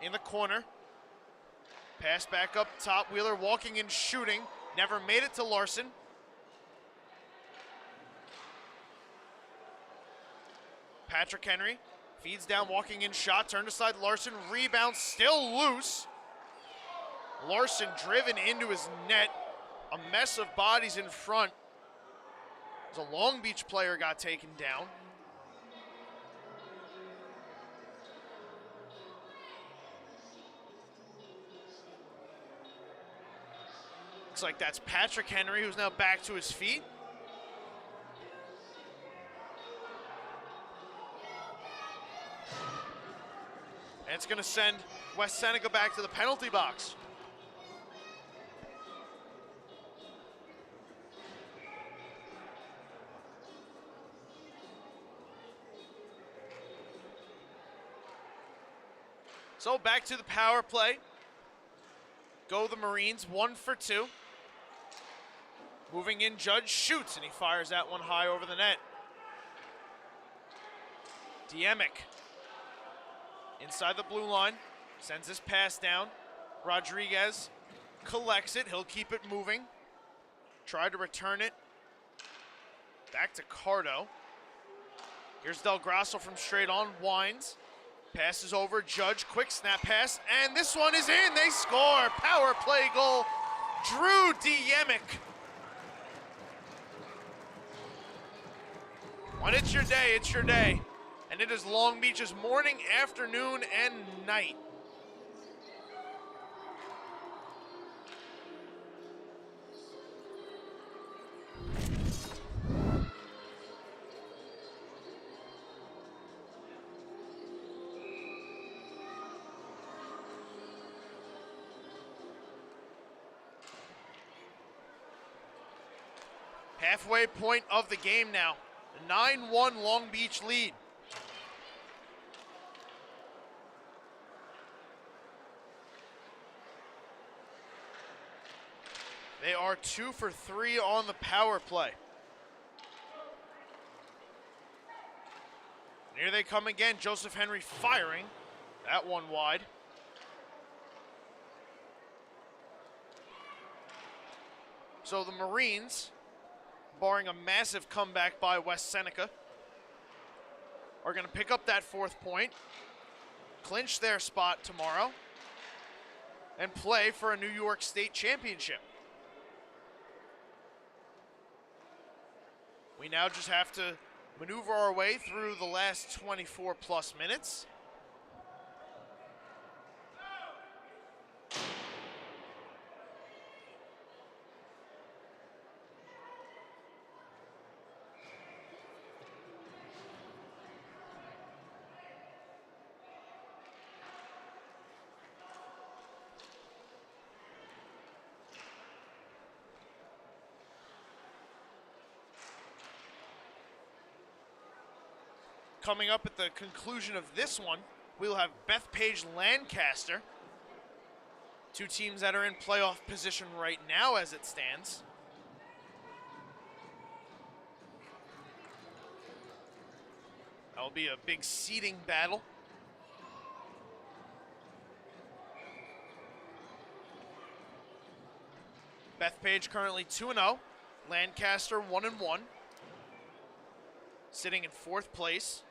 in the corner. Pass back up top. Wheeler walking and shooting. Never made it to Larson. Patrick Henry feeds down, walking in shot. Turned aside Larson. Rebound still loose. Larson driven into his net. A mess of bodies in front. As a Long Beach player got taken down. Looks like that's Patrick Henry, who's now back to his feet. And it's going to send West Seneca back to the penalty box. So back to the power play. Go the Marines, 1 for 2. Moving in, Judge shoots, and he fires that one high over the net. Diemick inside the blue line, sends his pass down. Rodriguez collects it, he'll keep it moving. Try to return it back to Cardo. Here's DelGrosso from straight on, winds. Passes over, Judge, quick snap pass, and this one is in, they score! Power play goal, Drew Diemick. When it's your day, it's your day. And it is Long Beach's morning, afternoon, and night. Halfway point of the game now. The 9-1 Long Beach lead. They are 2 for 3 on the power play. And here they come again. Joseph Henry firing. That one wide. So the Marines, barring a massive comeback by West Seneca, are going to pick up that 4th point, clinch their spot tomorrow, and play for a New York State championship. We now just have to maneuver our way through the last 24 plus minutes. Coming up at the conclusion of this one, we'll have Bethpage Lancaster, 2 teams that are in playoff position right now as it stands. That'll be a big seeding battle. Bethpage currently 2-0, Lancaster 1-1, sitting in 4th place.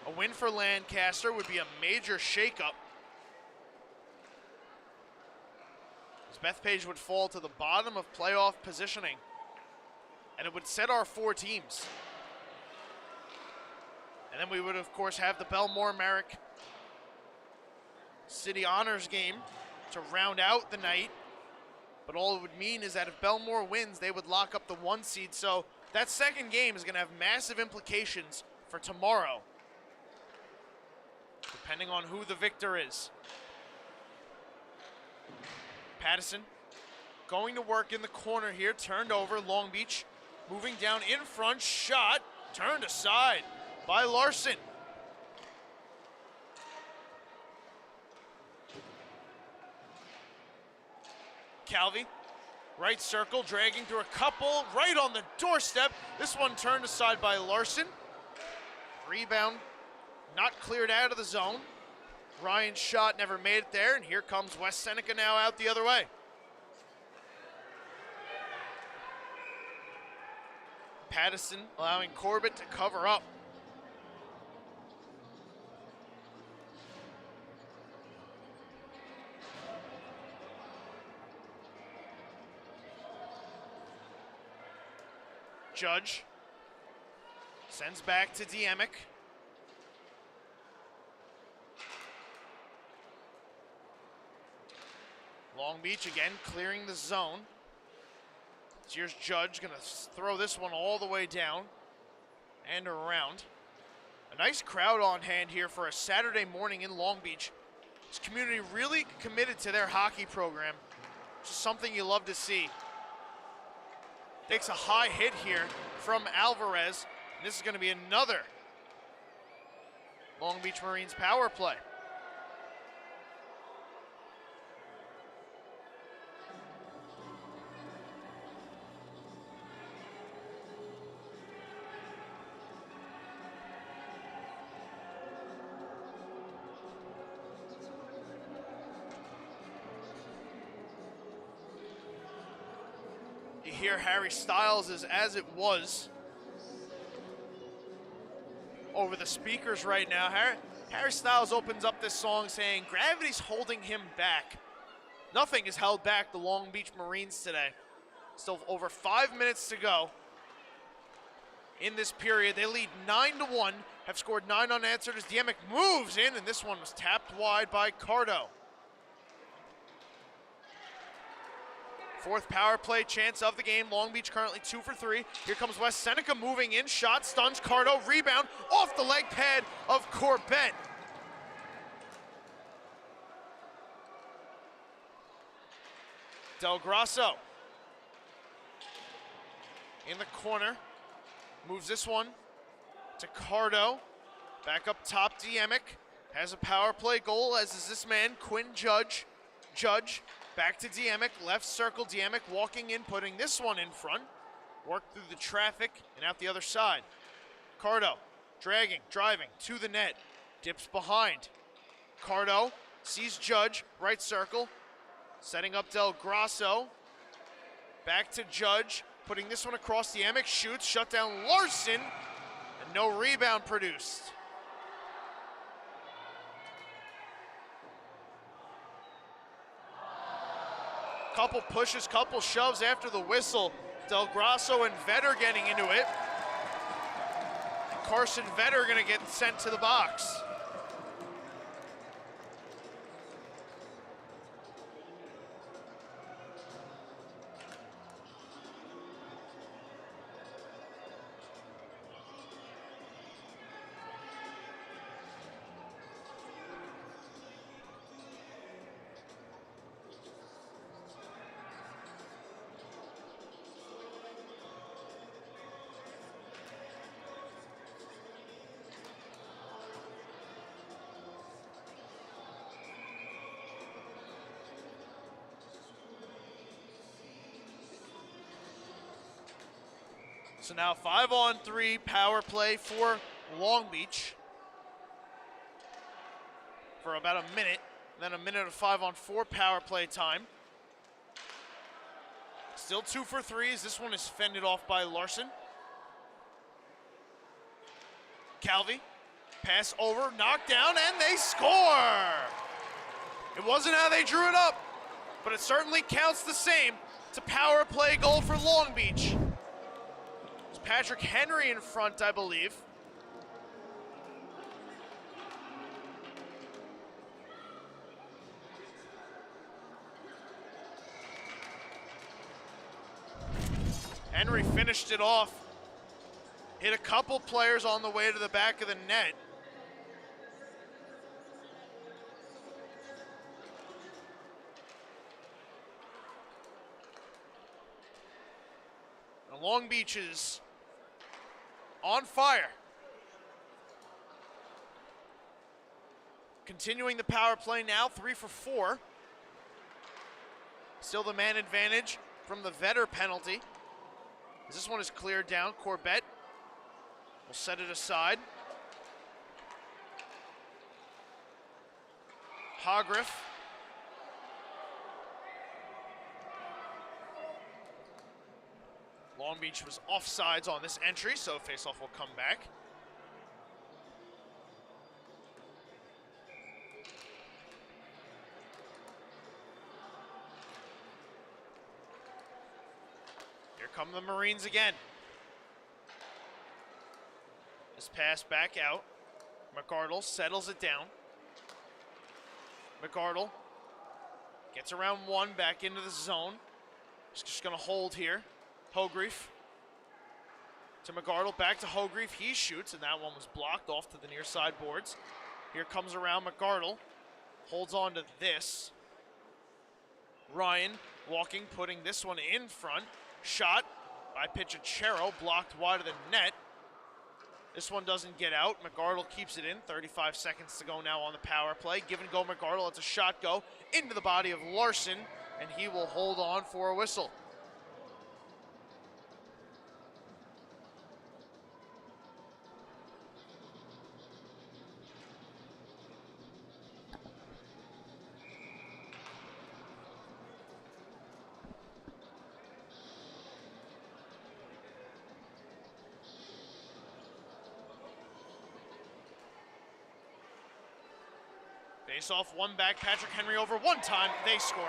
A win for Lancaster would be a major shakeup, as Bethpage would fall to the bottom of playoff positioning, and it would set our 4 teams. And then we would, of course, have the Belmore Merrick City Honors game to round out the night. But all it would mean is that if Belmore wins, they would lock up the 1 seed. So that 2nd game is going to have massive implications for tomorrow, depending on who the victor is. Pattison going to work in the corner here, turned over. Long Beach moving down in front, shot, turned aside by Larson. Calvi, right circle, dragging through a couple, right on the doorstep. This one turned aside by Larson. Rebound not cleared out of the zone. Ryan's shot never made it there, and here comes West Seneca now out the other way. Pattison allowing Corbett to cover up. Judge sends back to Diemick. Long Beach again clearing the zone. Here's Judge, gonna throw this one all the way down and around. A nice crowd on hand here for a Saturday morning in Long Beach. This community really committed to their hockey program, which is something you love to see. Takes a high hit here from Alvarez, and this is gonna be another Long Beach Marines power play. Here Harry Styles is As It Was over the speakers right now. Harry Styles opens up this song saying, "Gravity's holding him back." Nothing has held back the Long Beach Marines today. Still over 5 minutes to go in this period. They lead 9-1, have scored 9 unanswered as Diemick moves in, and this one was tapped wide by Cardo. 4th power play chance of the game. Long Beach currently 2 for 3. Here comes West Seneca moving in. Shot stuns Cardo. Rebound off the leg pad of Corbett. DelGrosso in the corner. Moves this one to Cardo. Back up top, Diemic has a power play goal, as is this man, Quinn Judge. Judge back to Diemic, left circle, Diemic walking in, putting this one in front. Work through the traffic and out the other side. Cardo dragging, driving to the net, dips behind. Cardo sees Judge, right circle, setting up DelGrosso. Back to Judge, putting this one across Diemic, shoots, shut down Larson, and no rebound produced. Couple pushes, couple shoves after the whistle. DelGrosso and Vetter getting into it. Carson Vetter gonna get sent to the box. So now 5-on-3 power play for Long Beach for about a minute, then a minute of 5-on-4 power play time. Still 2 for 3s. This one is fended off by Larson. Calvi, pass over, knocked down, and they score! It wasn't how they drew it up, but it certainly counts the same. It's a power play goal for Long Beach. Patrick Henry in front, I believe. Henry finished it off. Hit a couple players on the way to the back of the net. Now Long Beach is on fire. Continuing the power play now, 3 for 4. Still the man advantage from the Vetter penalty. As this one is cleared down, Corbett will set it aside. Hogriff. Long Beach was offsides on this entry, so faceoff will come back. Here come the Marines again. This pass back out. McArdle settles it down. McArdle gets around one, back into the zone. Just gonna hold here. Hogreif to McArdle, back to Hogreif. He shoots, and that one was blocked off to the near side boards. Here comes around McArdle. Holds on to this. Ryan walking, putting this one in front. Shot by Pichachero, blocked wide of the net. This one doesn't get out. McArdle keeps it in. 35 seconds to go now on the power play. Give and go McArdle. It's a shot go into the body of Larson, and he will hold on for a whistle. Face off, one back, Patrick Henry over one time, they score.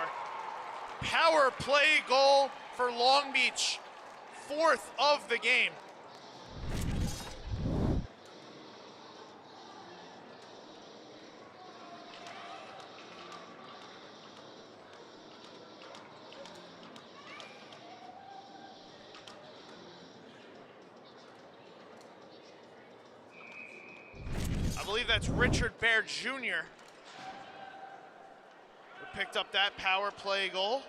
Power play goal for Long Beach, 4th of the game. I believe that's Richard Bear Jr. who picked up that power play goal.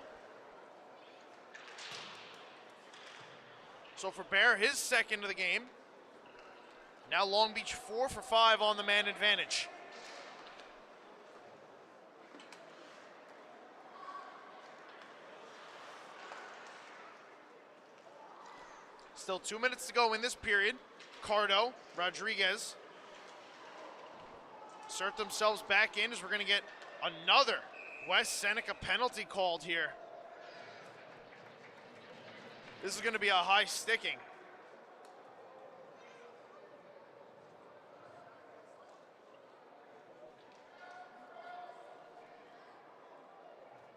So for Bear, his second of the game. Now Long Beach 4 for 5 on the man advantage. Still 2 minutes to go in this period. Cardo, Rodriguez insert themselves back in as we're going to get another West Seneca penalty called here. This is going to be a high sticking.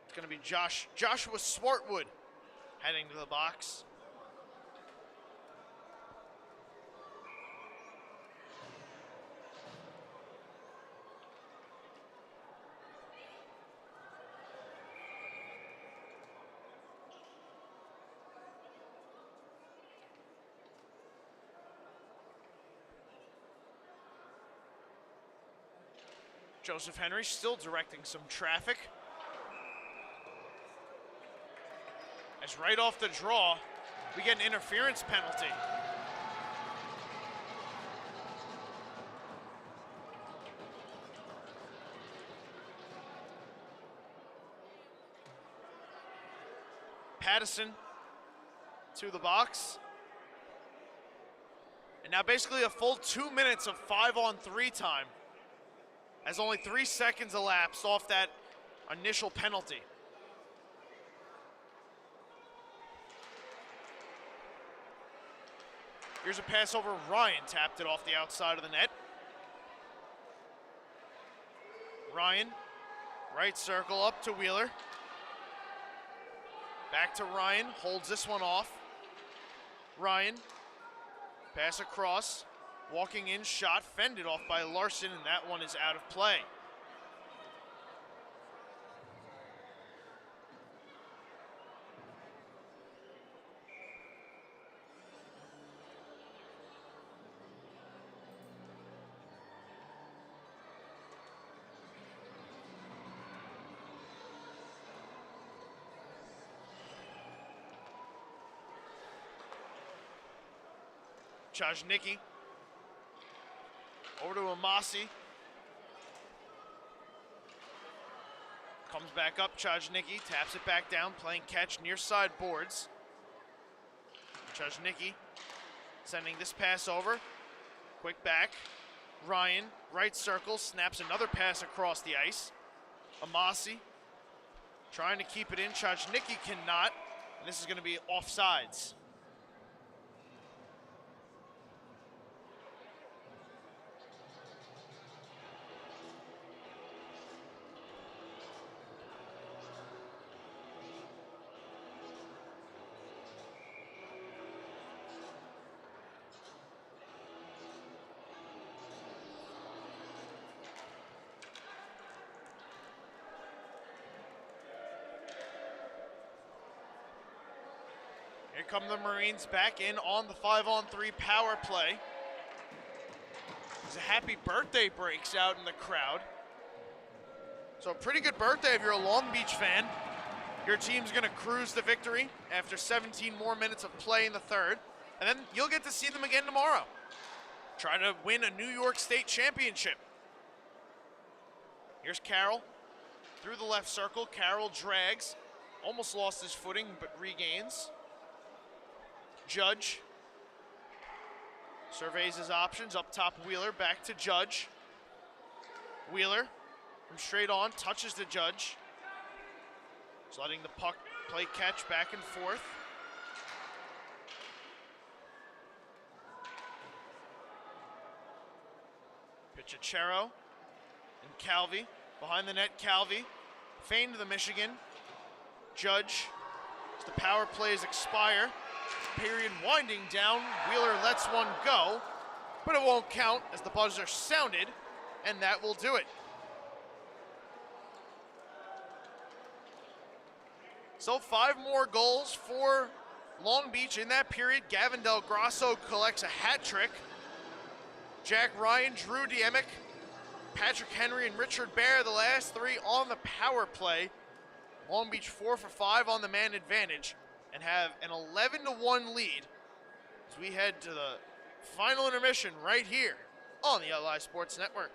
It's going to be Joshua Swartwood heading to the box. Joseph Henry still directing some traffic. As right off the draw, we get an interference penalty. Pattison to the box. And now basically a full 2 minutes of 5-on-3 time, as only 3 seconds elapsed off that initial penalty. Here's a pass over. Ryan tapped it off the outside of the net. Ryan, right circle up to Wheeler. Back to Ryan, holds this one off. Ryan, pass across. Walking in, shot, fended off by Larson, and that one is out of play. Chajnicki. Over to Amasi. Comes back up, Chajnicki taps it back down, playing catch near side boards. Chajnicki sending this pass over. Quick back. Ryan, right circle, snaps another pass across the ice. Amasi trying to keep it in. Chajnicki cannot, and this is going to be offsides. Here come the Marines back in on the 5-on-3 power play. There's a happy birthday breaks out in the crowd. So a pretty good birthday if you're a Long Beach fan. Your team's gonna cruise to victory after 17 more minutes of play in the third. And then you'll get to see them again tomorrow. Try to win a New York State championship. Here's Carroll through the left circle. Carroll drags, almost lost his footing, but regains. Judge surveys his options. Up top, Wheeler, back to Judge. Wheeler from straight on, touches the Judge. Just letting the puck play catch back and forth. Pichachero and Calvi. Behind the net, Calvi. Feign to the Michigan. Judge, as the power plays expire. Period winding down. Wheeler lets one go, but it won't count as the buzzer sounded, and that will do it. So 5 more goals for Long Beach in that period. Gavin DelGrosso collects a hat trick. Jack Ryan, Drew Diemick, Patrick Henry, and Richard Bear, the last 3 on the power play. Long Beach 4 for 5 on the man advantage, and have an 11-1 lead as we head to the final intermission right here on the LI Sports Network.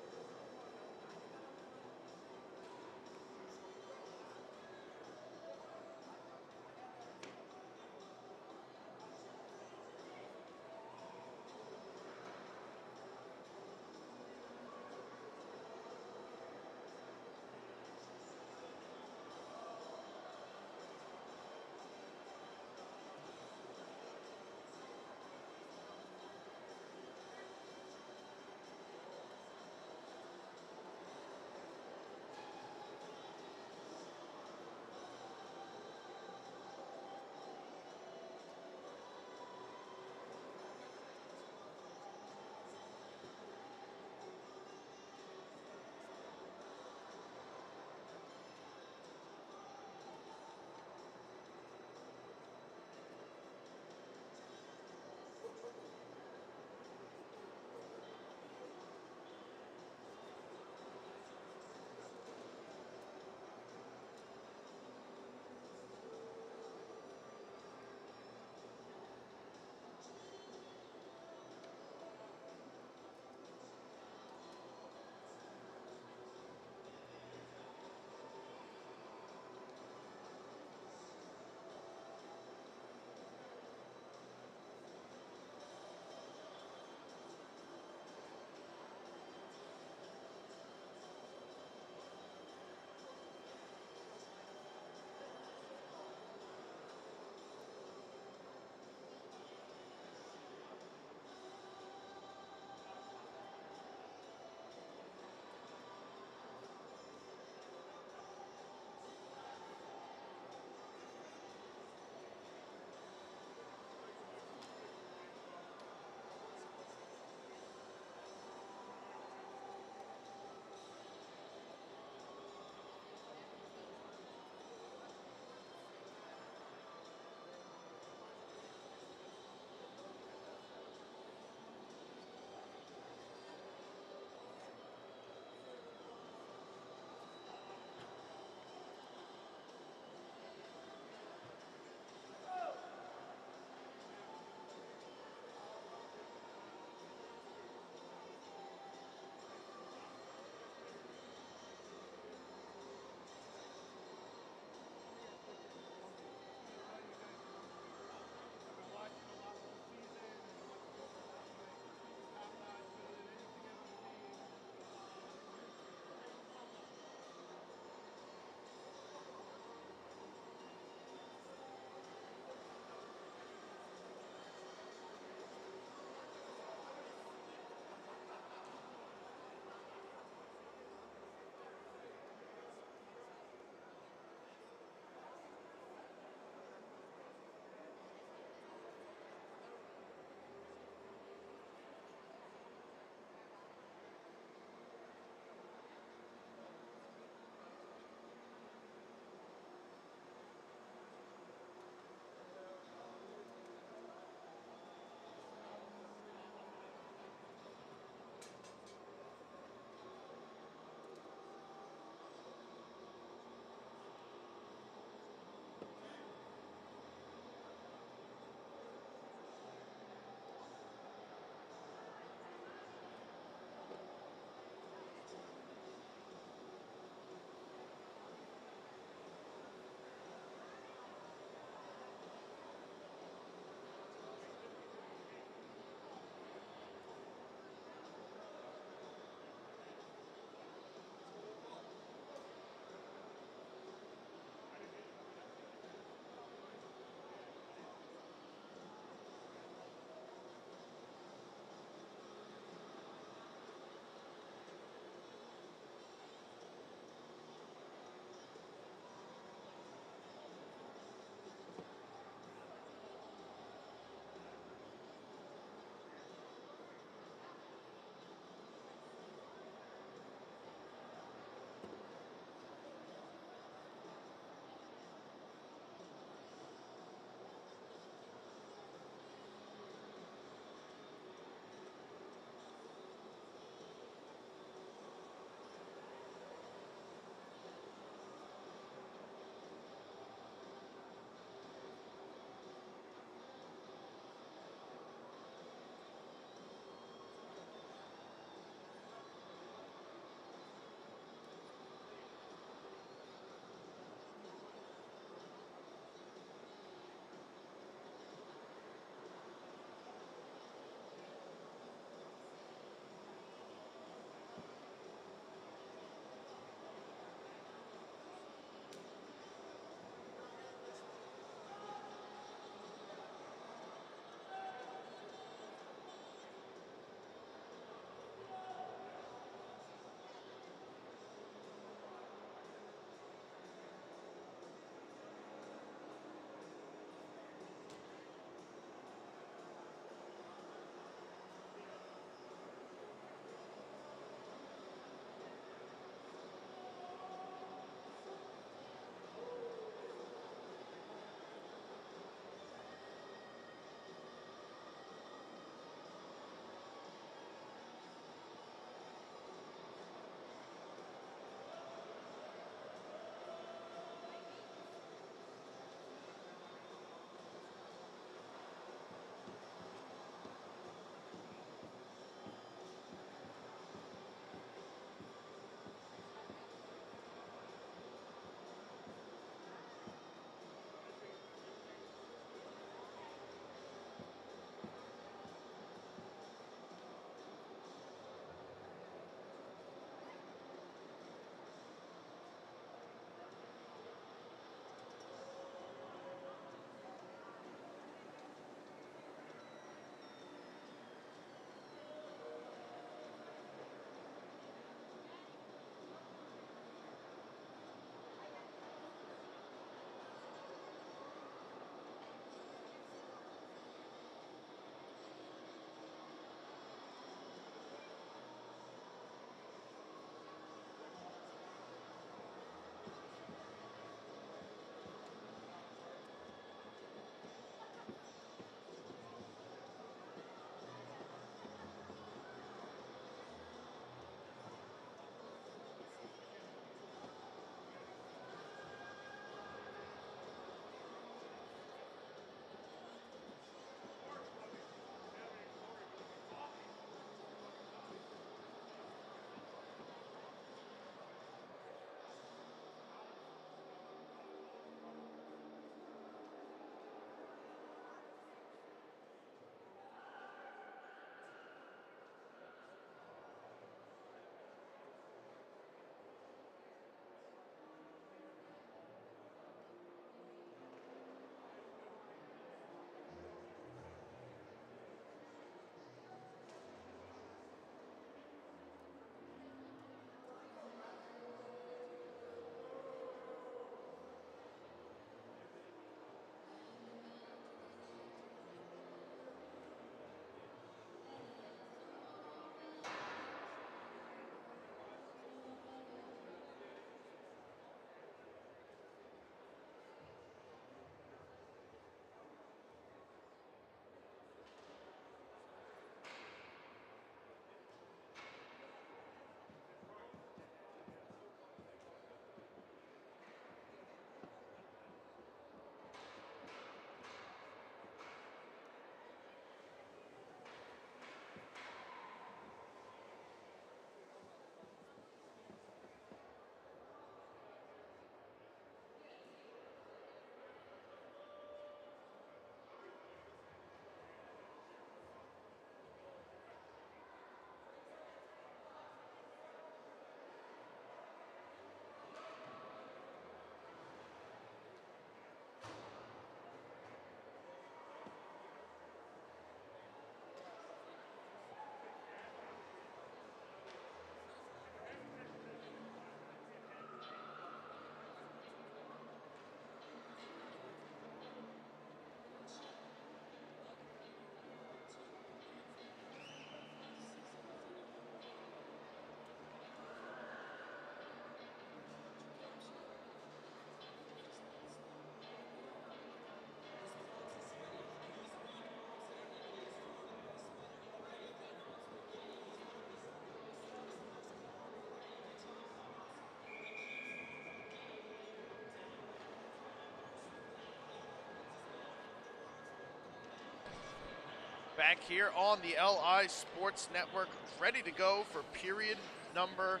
back here on the LI Sports Network, ready to go for period number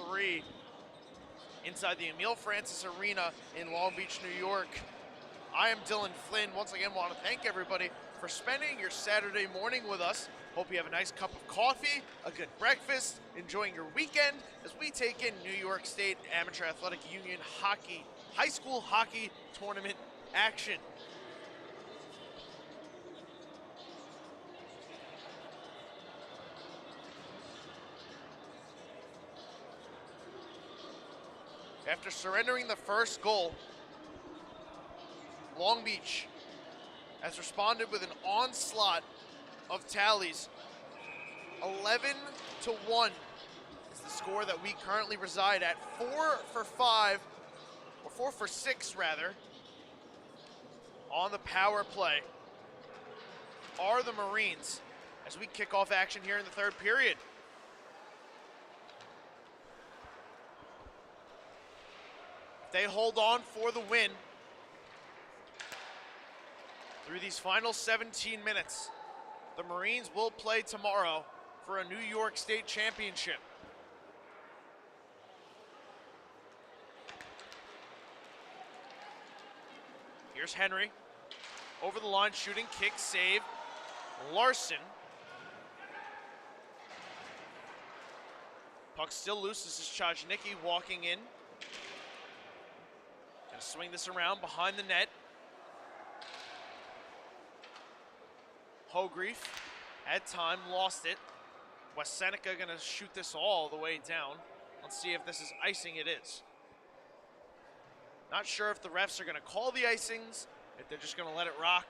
3 inside the Emile Francis Arena in Long Beach, New York. I am Dylan Flynn. Once again, want to thank everybody for spending your Saturday morning with us. Hope you have a nice cup of coffee, a good breakfast, enjoying your weekend as we take in New York State Amateur Athletic Union hockey, high school hockey tournament action. After surrendering the first goal, Long Beach has responded with an onslaught of tallies. 11-1 is the score that we currently reside at. 4 for 5, or 4 for 6 rather, on the power play are the Marines as we kick off action here in the third period. They hold on for the win through these final 17 minutes. The Marines will play tomorrow for a New York State championship. Here's Henry. Over the line, shooting, kick, save. Larson. Puck still loose. This is Chajnicki walking in. Gonna swing this around behind the net. Hogreef had time, lost it. West Seneca gonna shoot this all the way down. Let's see if this is icing. It is. Not sure if the refs are gonna call the icings, if they're just gonna let it rock.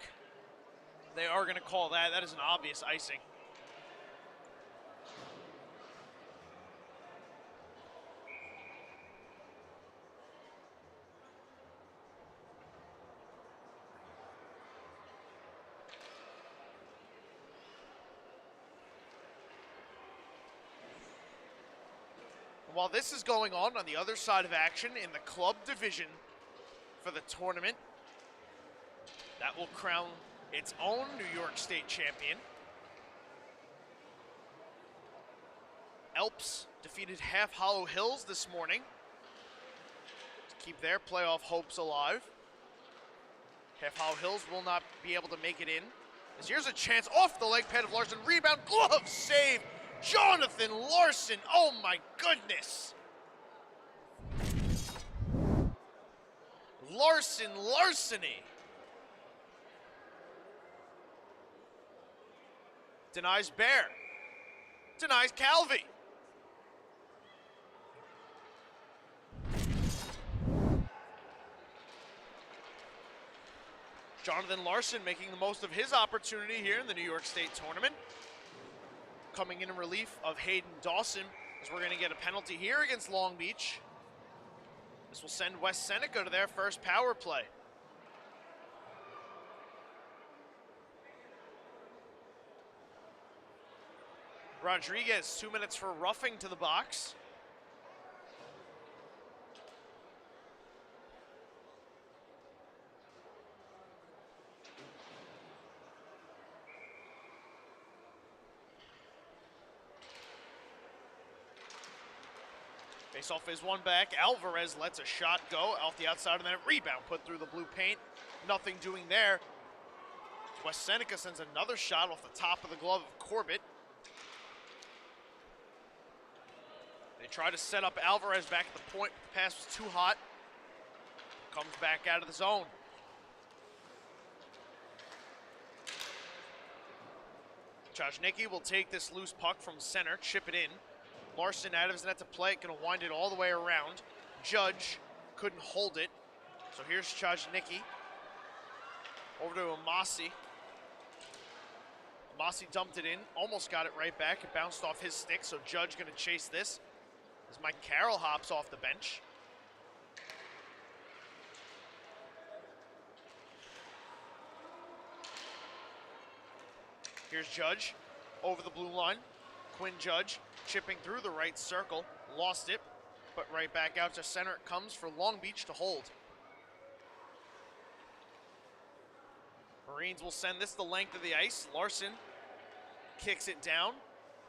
They are gonna call that. That is an obvious icing. While this is going on the other side of action in the club division for the tournament, that will crown its own New York State champion. Elps defeated Half Hollow Hills this morning to keep their playoff hopes alive. Half Hollow Hills will not be able to make it in. As here's a chance off the leg pad of Larson. Rebound, glove, save. Jonathan Larson, oh my goodness. Larceny. Denies Bear. Denies Calvi. Jonathan Larson making the most of his opportunity here in the New York State tournament. Coming in relief of Hayden Dawson, as we're going to get a penalty here against Long Beach. This will send West Seneca to their first power play. Rodriguez, 2 minutes for roughing to the box. Face-off is one back. Alvarez lets a shot go off the outside of the net. Rebound put through the blue paint. Nothing doing there. West Seneca sends another shot off the top of the glove of Corbett. They try to set up Alvarez back at the point. The pass was too hot. Comes back out of the zone. Chajnicki will take this loose puck from center, chip it in. Larson out of his net to play it, gonna wind it all the way around. Judge couldn't hold it. So here's Chajnicki. Over to Amasi. Amasi dumped it in, almost got it right back. It bounced off his stick, so Judge gonna chase this. As Mike Carroll hops off the bench. Here's Judge over the blue line. Quinn Judge chipping through the right circle, lost it, but right back out to center it comes for Long Beach to hold. Marines will send this the length of the ice. Larson kicks it down,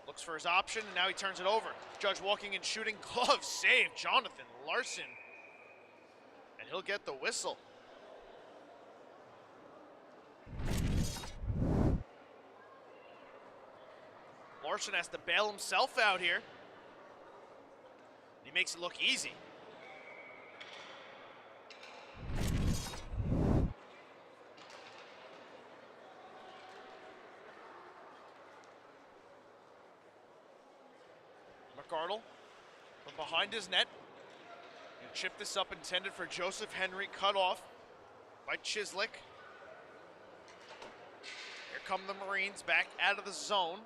looks for his option, and now he turns it over. Judge walking and shooting, glove save, Jonathan Larson. And he'll get the whistle. Larson has to bail himself out here. He makes it look easy. McArdle from behind his net. And chip this up, intended for Joseph Henry, cut off by Chislik. Here come the Marines back out of the zone.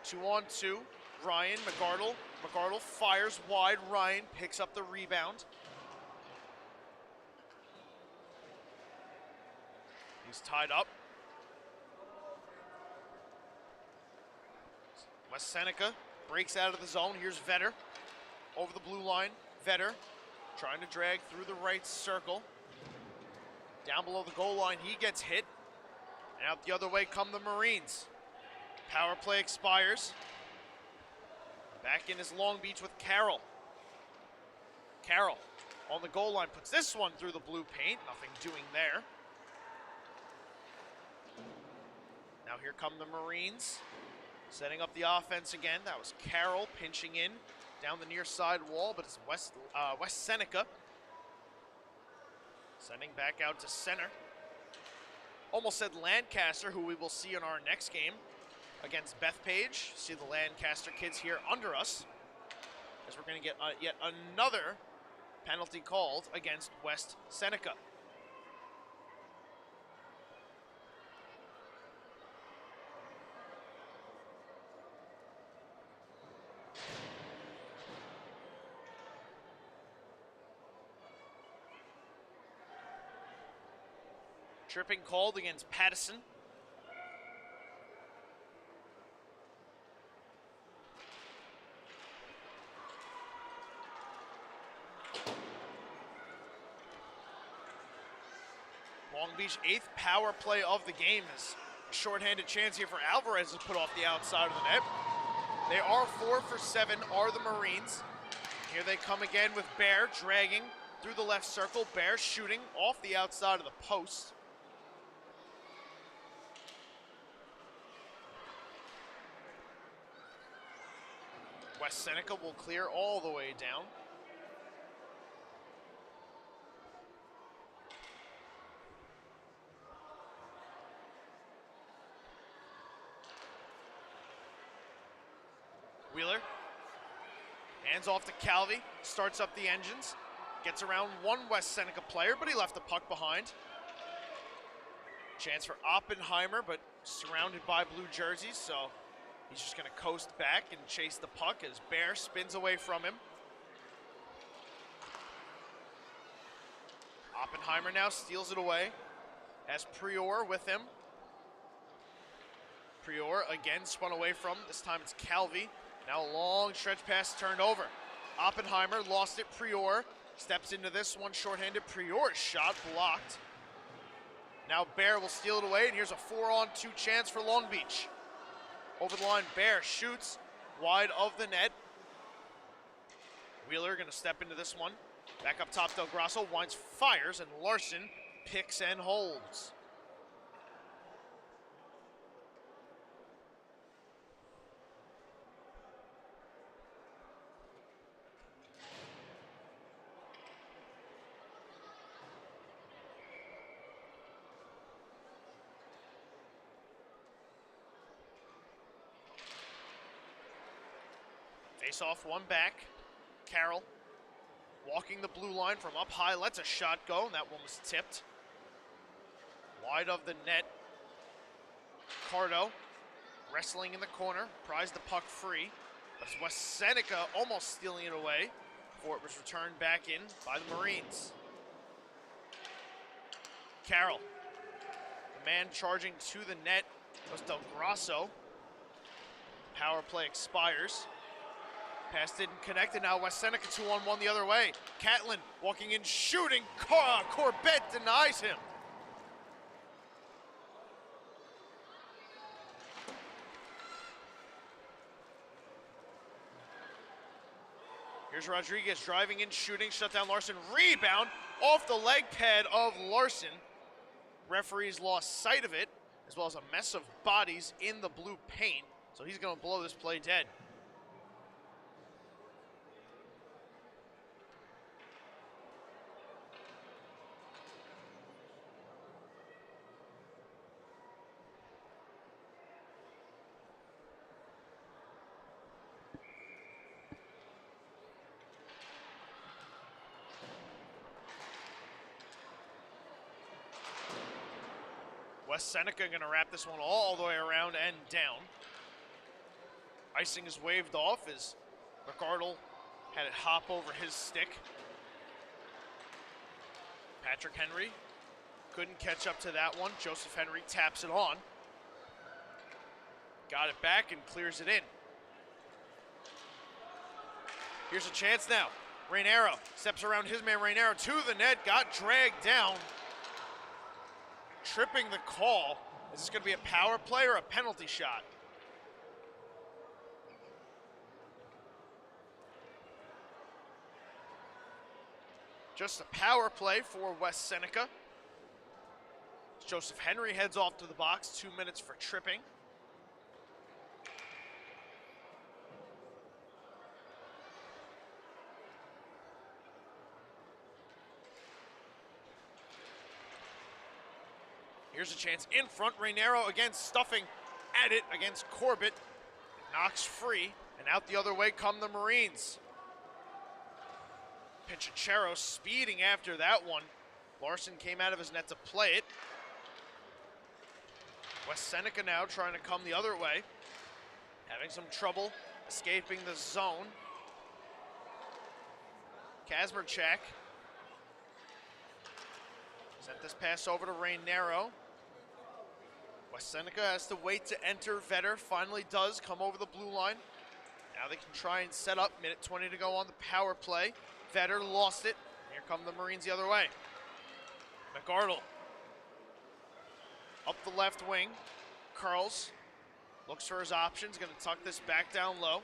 2-on-2. Ryan, McArdle. McArdle fires wide. Ryan picks up the rebound. He's tied up. West Seneca breaks out of the zone. Here's Vetter over the blue line. Vetter trying to drag through the right circle. Down below the goal line, he gets hit. And out the other way come the Marines. Power play expires. Back in is Long Beach with Carroll. Carroll on the goal line puts this one through the blue paint. Nothing doing there. Now here come the Marines. Setting up the offense again. That was Carroll pinching in down the near side wall, but it's West Seneca. Sending back out to center. Almost said Lancaster, who we will see in our next game against Bethpage. See the Lancaster kids here under us, as we're going to get yet another penalty called against West Seneca. Tripping called against Pattison. Long Beach 8th power play of the game is a shorthanded chance here for Alvarez to put off the outside of the net. They are 4 for 7, are the Marines. Here they come again with Bear dragging through the left circle. Bear shooting off the outside of the post. West Seneca will clear all the way down. Wheeler hands off to Calvi, starts up the engines, gets around one West Seneca player, but he left the puck behind. Chance for Oppenheimer, but surrounded by blue jerseys, so he's just going to coast back and chase the puck as Bear spins away from him. Oppenheimer now steals it away, has Prior with him. Prior again spun away from, this time it's Calvi. Now a long stretch pass turned over. Oppenheimer lost it, Prior steps into this one shorthanded. Prior's shot blocked. Now Bear will steal it away, and here's a 4-on-2 chance for Long Beach. Over the line, Bear shoots wide of the net. Wheeler gonna step into this one. Back up top, DelGrosso winds, fires, and Larson picks and holds. Face off, one back. Carroll walking the blue line from up high, lets a shot go, and that one was tipped. Wide of the net. Cardo wrestling in the corner, pries the puck free. But it's West Seneca almost stealing it away before it was returned back in by the Marines. Carroll, the man charging to the net was DelGrosso. Power play expires. Pass didn't connect, and now West Seneca 2-on-1 the other way. Catlin walking in, shooting. Corbett denies him. Here's Rodriguez driving in, shooting, shut down Larson. Rebound off the leg pad of Larson. Referees lost sight of it, as well as a mess of bodies in the blue paint. So he's going to blow this play dead. Wes Seneca going to wrap this one all the way around and down. Icing is waved off as McArdle had it hop over his stick. Patrick Henry couldn't catch up to that one. Joseph Henry taps it on. Got it back and clears it in. Here's a chance now. Rainero steps around his man Rainero to the net, got dragged down. Tripping the call. Is this going to be a power play or a penalty shot? Just a power play for Wes Seneca. Joseph Henry heads off to the box, 2 minutes for tripping. Here's a chance in front. Rainero again stuffing at it against Corbett. It knocks free, and out the other way come the Marines. Pinchero speeding after that one. Larson came out of his net to play it. Wes Seneca now trying to come the other way. Having some trouble escaping the zone. Kazmarchak sent this pass over to Rainero. Wes Seneca has to wait to enter. Vetter finally does come over the blue line. Now they can try and set up. Minute 20 to go on the power play. Vetter lost it. Here come the Marines the other way. McArdle up the left wing. Curls. Looks for his options. Going to tuck this back down low.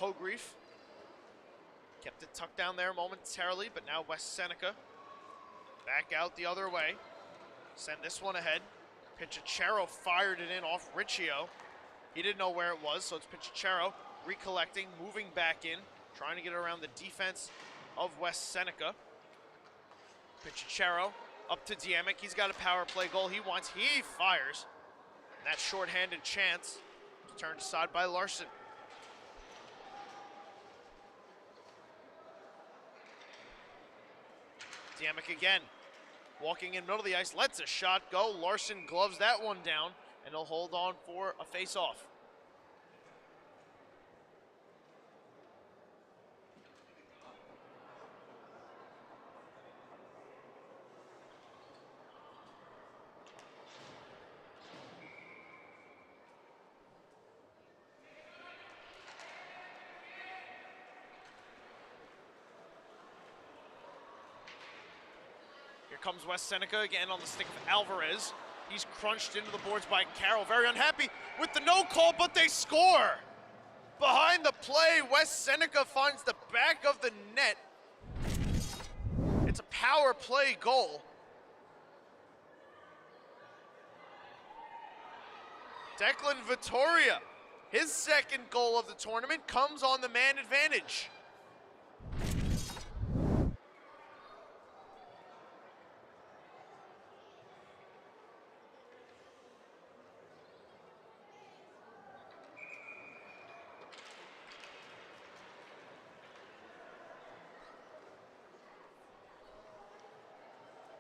Hogreef kept it tucked down there momentarily, but now Wes Seneca back out the other way. Send this one ahead. Pinchero fired it in off Riccio. He didn't know where it was, so it's Pinchero recollecting, moving back in, trying to get around the defense of Wes Seneca. Pinchero up to Diemic. He's got a power play goal he wants. He fires. And that shorthanded chance turned aside by Larson. Diemic again. Walking in middle of the ice, lets a shot go. Larson gloves that one down, and he'll hold on for a face-off. Comes Wes Seneca again on the stick of Alvarez. He's crunched into the boards by Carroll. Very unhappy with the no call, but they score. Behind the play, Wes Seneca finds the back of the net. It's a power play goal. Declan Vittoria, his second goal of the tournament, comes on the man advantage.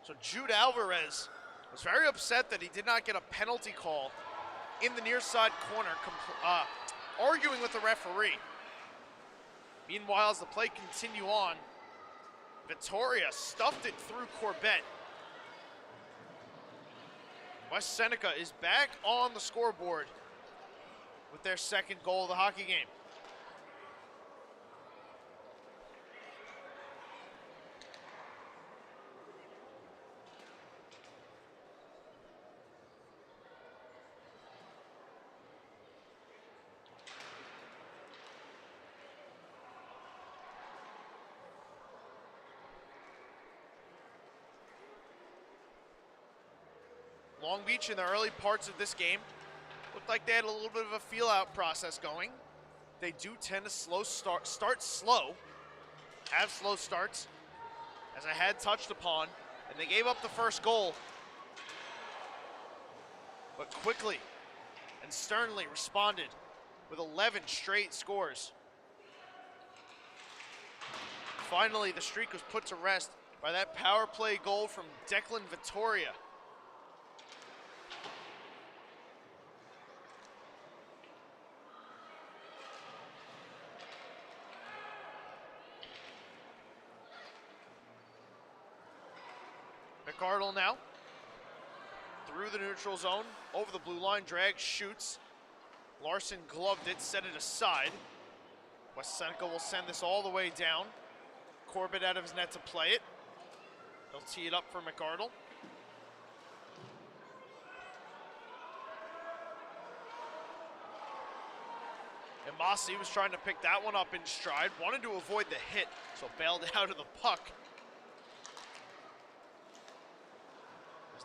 So Jude Alvarez was very upset that he did not get a penalty call in the near side corner, arguing with the referee. Meanwhile, as the play continue on, Vittoria stuffed it through Corbett. Wes Seneca is back on the scoreboard with their second goal of the hockey game. Long Beach in the early parts of this game looked like they had a little bit of a feel-out process going. They do tend to start slow, have slow starts, as I had touched upon, and they gave up the first goal, but quickly and sternly responded with 11 straight scores. Finally, the streak was put to rest by that power play goal from Declan Vittoria. McArdle now, through the neutral zone, over the blue line, drags, shoots. Larson gloved it, set it aside. West Seneca will send this all the way down. Corbett out of his net to play it. He'll tee it up for McArdle. And Mossy was trying to pick that one up in stride, wanted to avoid the hit, so bailed out of the puck.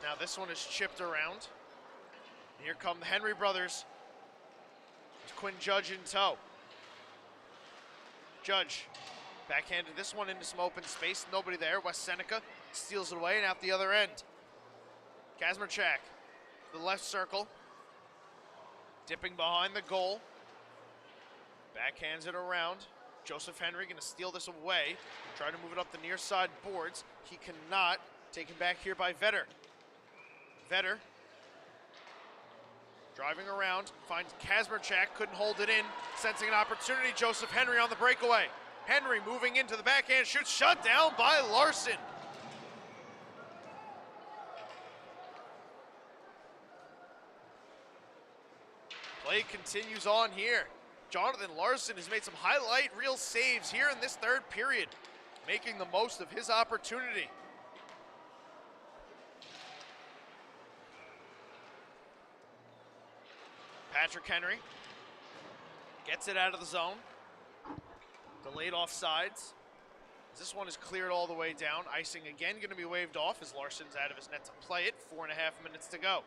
Now this one is chipped around. And here come the Henry brothers. There's Quinn Judge in tow. Judge backhanded this one into some open space. Nobody there. West Seneca steals it away and out the other end. Kazmarchak, the left circle. Dipping behind the goal. Backhands it around. Joseph Henry going to steal this away. Try to move it up the near side boards. He cannot. Taken back here by Vetter. Vetter driving around, finds Kazmarchak, couldn't hold it in, sensing an opportunity. Joseph Henry on the breakaway. Henry moving into the backhand, shoots, shut down by Larson. Play continues on here. Jonathan Larson has made some highlight reel saves here in this third period, making the most of his opportunity. Patrick Henry gets it out of the zone. Delayed offsides. This one is cleared all the way down. Icing again going to be waved off as Larson's out of his net to play it. 4.5 minutes to go.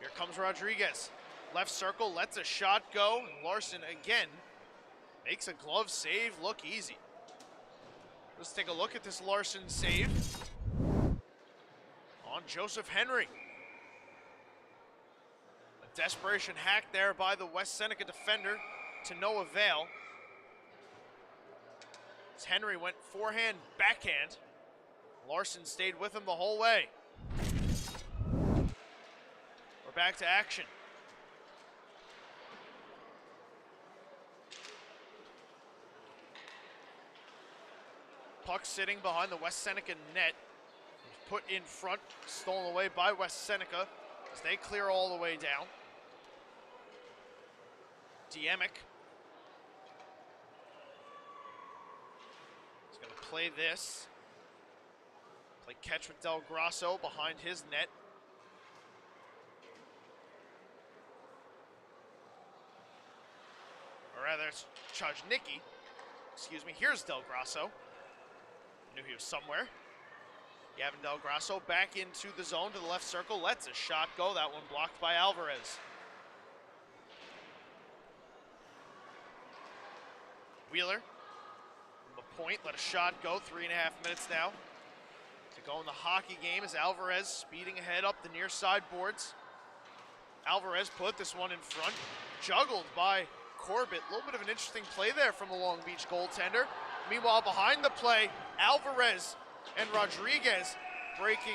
Here comes Rodriguez. Left circle, lets a shot go. And Larson again makes a glove save look easy. Let's take a look at this Larson save on Joseph Henry. A desperation hack there by the West Seneca defender to no avail. As Henry went forehand, backhand. Larson stayed with him the whole way. We're back to action. Puck sitting behind the West Seneca net. Put in front, stolen away by West Seneca as they clear all the way down. Diemic is going to play this. Play catch with DelGrosso behind his net. Or rather, it's Chajnicki. Excuse me, here's DelGrosso. Knew he was somewhere. Gavin DelGrosso back into the zone to the left circle, lets a shot go. That one blocked by Alvarez. Wheeler, from the point, let a shot go. 3.5 minutes now to go in the hockey game as Alvarez speeding ahead up the near side boards. Alvarez put this one in front, juggled by Corbett. A little bit of an interesting play there from the Long Beach goaltender. Meanwhile, behind the play, Alvarez and Rodriguez breaking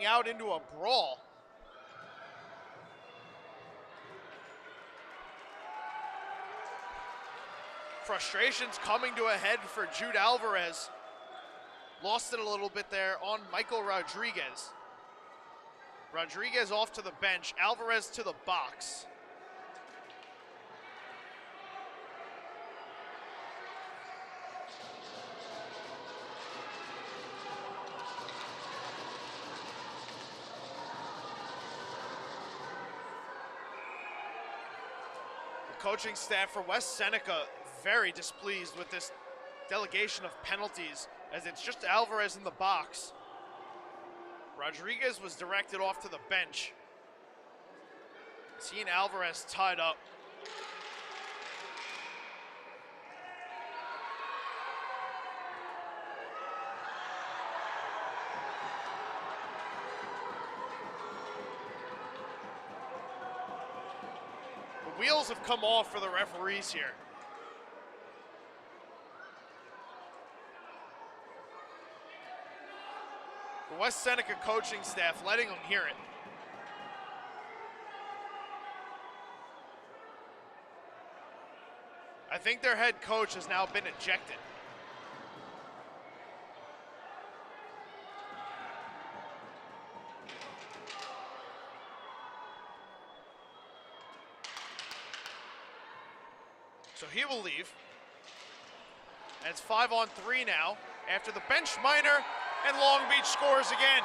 out into a brawl. Frustrations coming to a head for Jude Alvarez. Lost it a little bit there on Michael Rodriguez. Rodriguez off to the bench, Alvarez to the box. Coaching staff for West Seneca very displeased with this delegation of penalties, as it's just Alvarez in the box. Rodriguez was directed off to the bench. Seeing Alvarez tied up. The wheels have come off for the referees here. The West Seneca coaching staff letting them hear it. I think their head coach has now been ejected. So he will leave. And it's 5-on-3 now after the bench minor, and Long Beach scores again.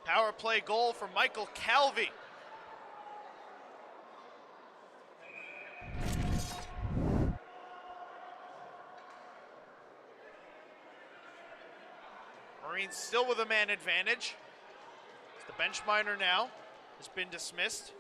Power play goal for Michael Calvi. Marines still with a man advantage. The bench minor now has been dismissed.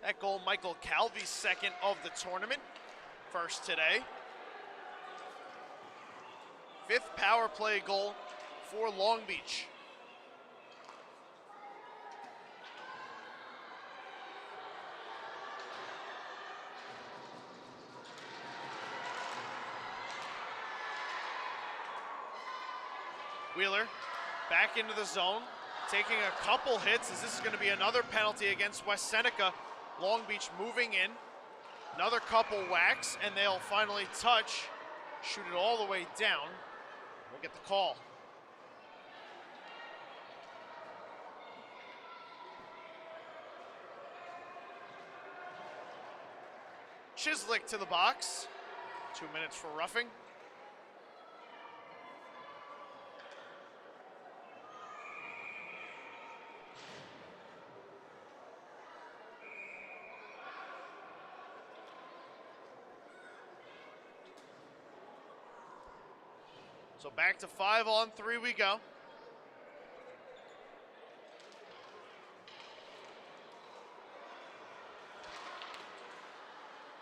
That goal, Michael Calvi's second of the tournament, first today. Fifth power play goal for Long Beach. Wheeler back into the zone, taking a couple hits, as this is going to be another penalty against West Seneca. Long Beach moving in, another couple whacks, and they'll finally touch, shoot it all the way down. We'll get the call. Chislick to the box. 2 minutes for roughing. So back to 5-on-3 we go.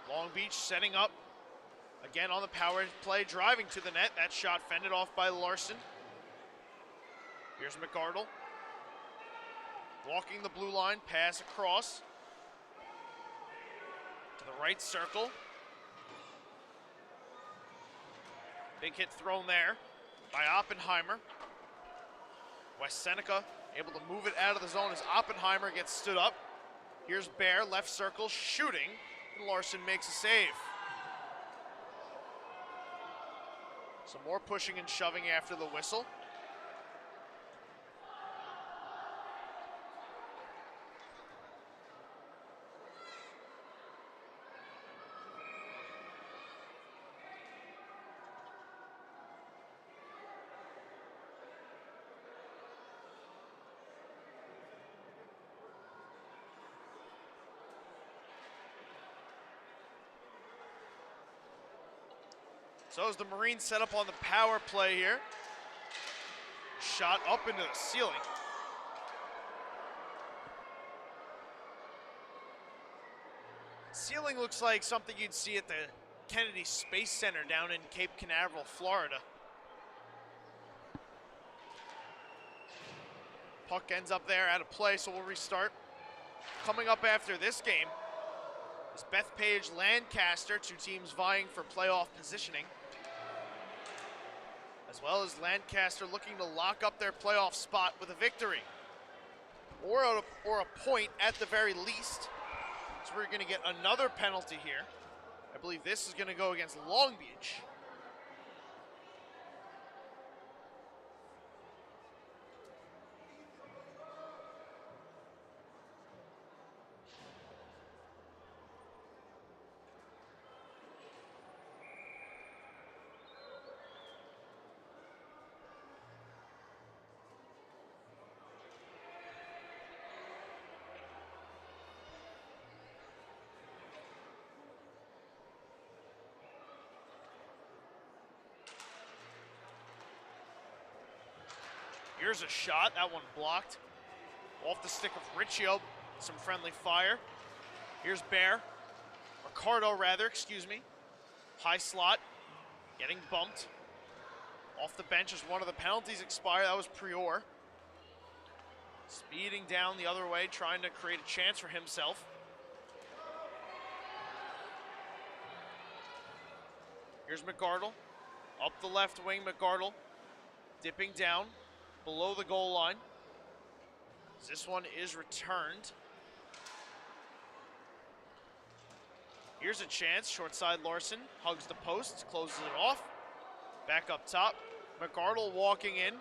Long Beach setting up again on the power play, driving to the net. That shot fended off by Larson. Here's McArdle. Walking the blue line, pass across to the right circle. Big hit thrown there by Oppenheimer. West Seneca able to move it out of the zone as Oppenheimer gets stood up. Here's Bear, left circle, shooting, and Larson makes a save. Some more pushing and shoving after the whistle. So as the Marines set up on the power play here. Shot up into the ceiling. Ceiling looks like something you'd see at the Kennedy Space Center down in Cape Canaveral, Florida. Puck ends up there out of play, so we'll restart. Coming up after this game is Bethpage Lancaster, two teams vying for playoff positioning. As well as Lancaster looking to lock up their playoff spot with a victory. Or a point at the very least. So we're going to get another penalty here. I believe this is going to go against Long Beach. Here's a shot, that one blocked. Off the stick of Riccio, some friendly fire. Here's Ricardo, excuse me. High slot, getting bumped. Off the bench as one of the penalties expire, that was Prior. Speeding down the other way, trying to create a chance for himself. Here's McArdle, up the left wing, McArdle, dipping down below the goal line. This one is returned. Here's a chance, short side Larson, hugs the post, closes it off. Back up top, McArdle walking in.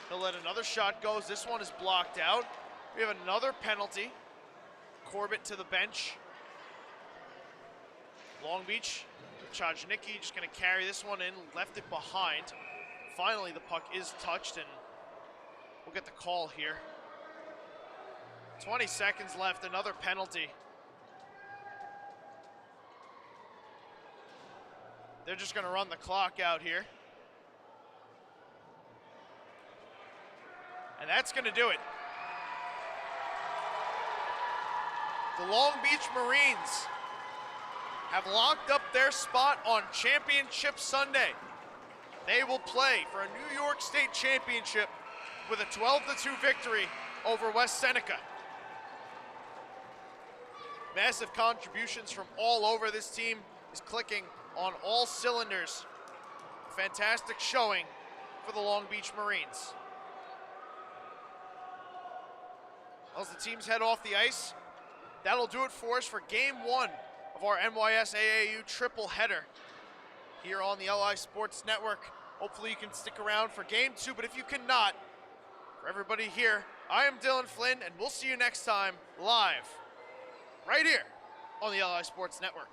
He'll let another shot go. This one is blocked out. We have another penalty. Corbett to the bench. Long Beach, Chajnicki just gonna carry this one in, left it behind. Finally, the puck is touched and we'll get the call here. 20 seconds left, another penalty. They're just gonna run the clock out here. And that's gonna do it. The Long Beach Marines have locked up their spot on Championship Sunday. They will play for a New York State Championship with a 12-2 victory over West Seneca. Massive contributions from all over. This team is clicking on all cylinders. Fantastic showing for the Long Beach Marines. As the teams head off the ice, that'll do it for us for Game 1 of our NYS AAU triple header here on the LI Sports Network. Hopefully you can stick around for Game 2, but if you cannot, for everybody here, I am Dylan Flynn, and we'll see you next time live right here on the LI Sports Network.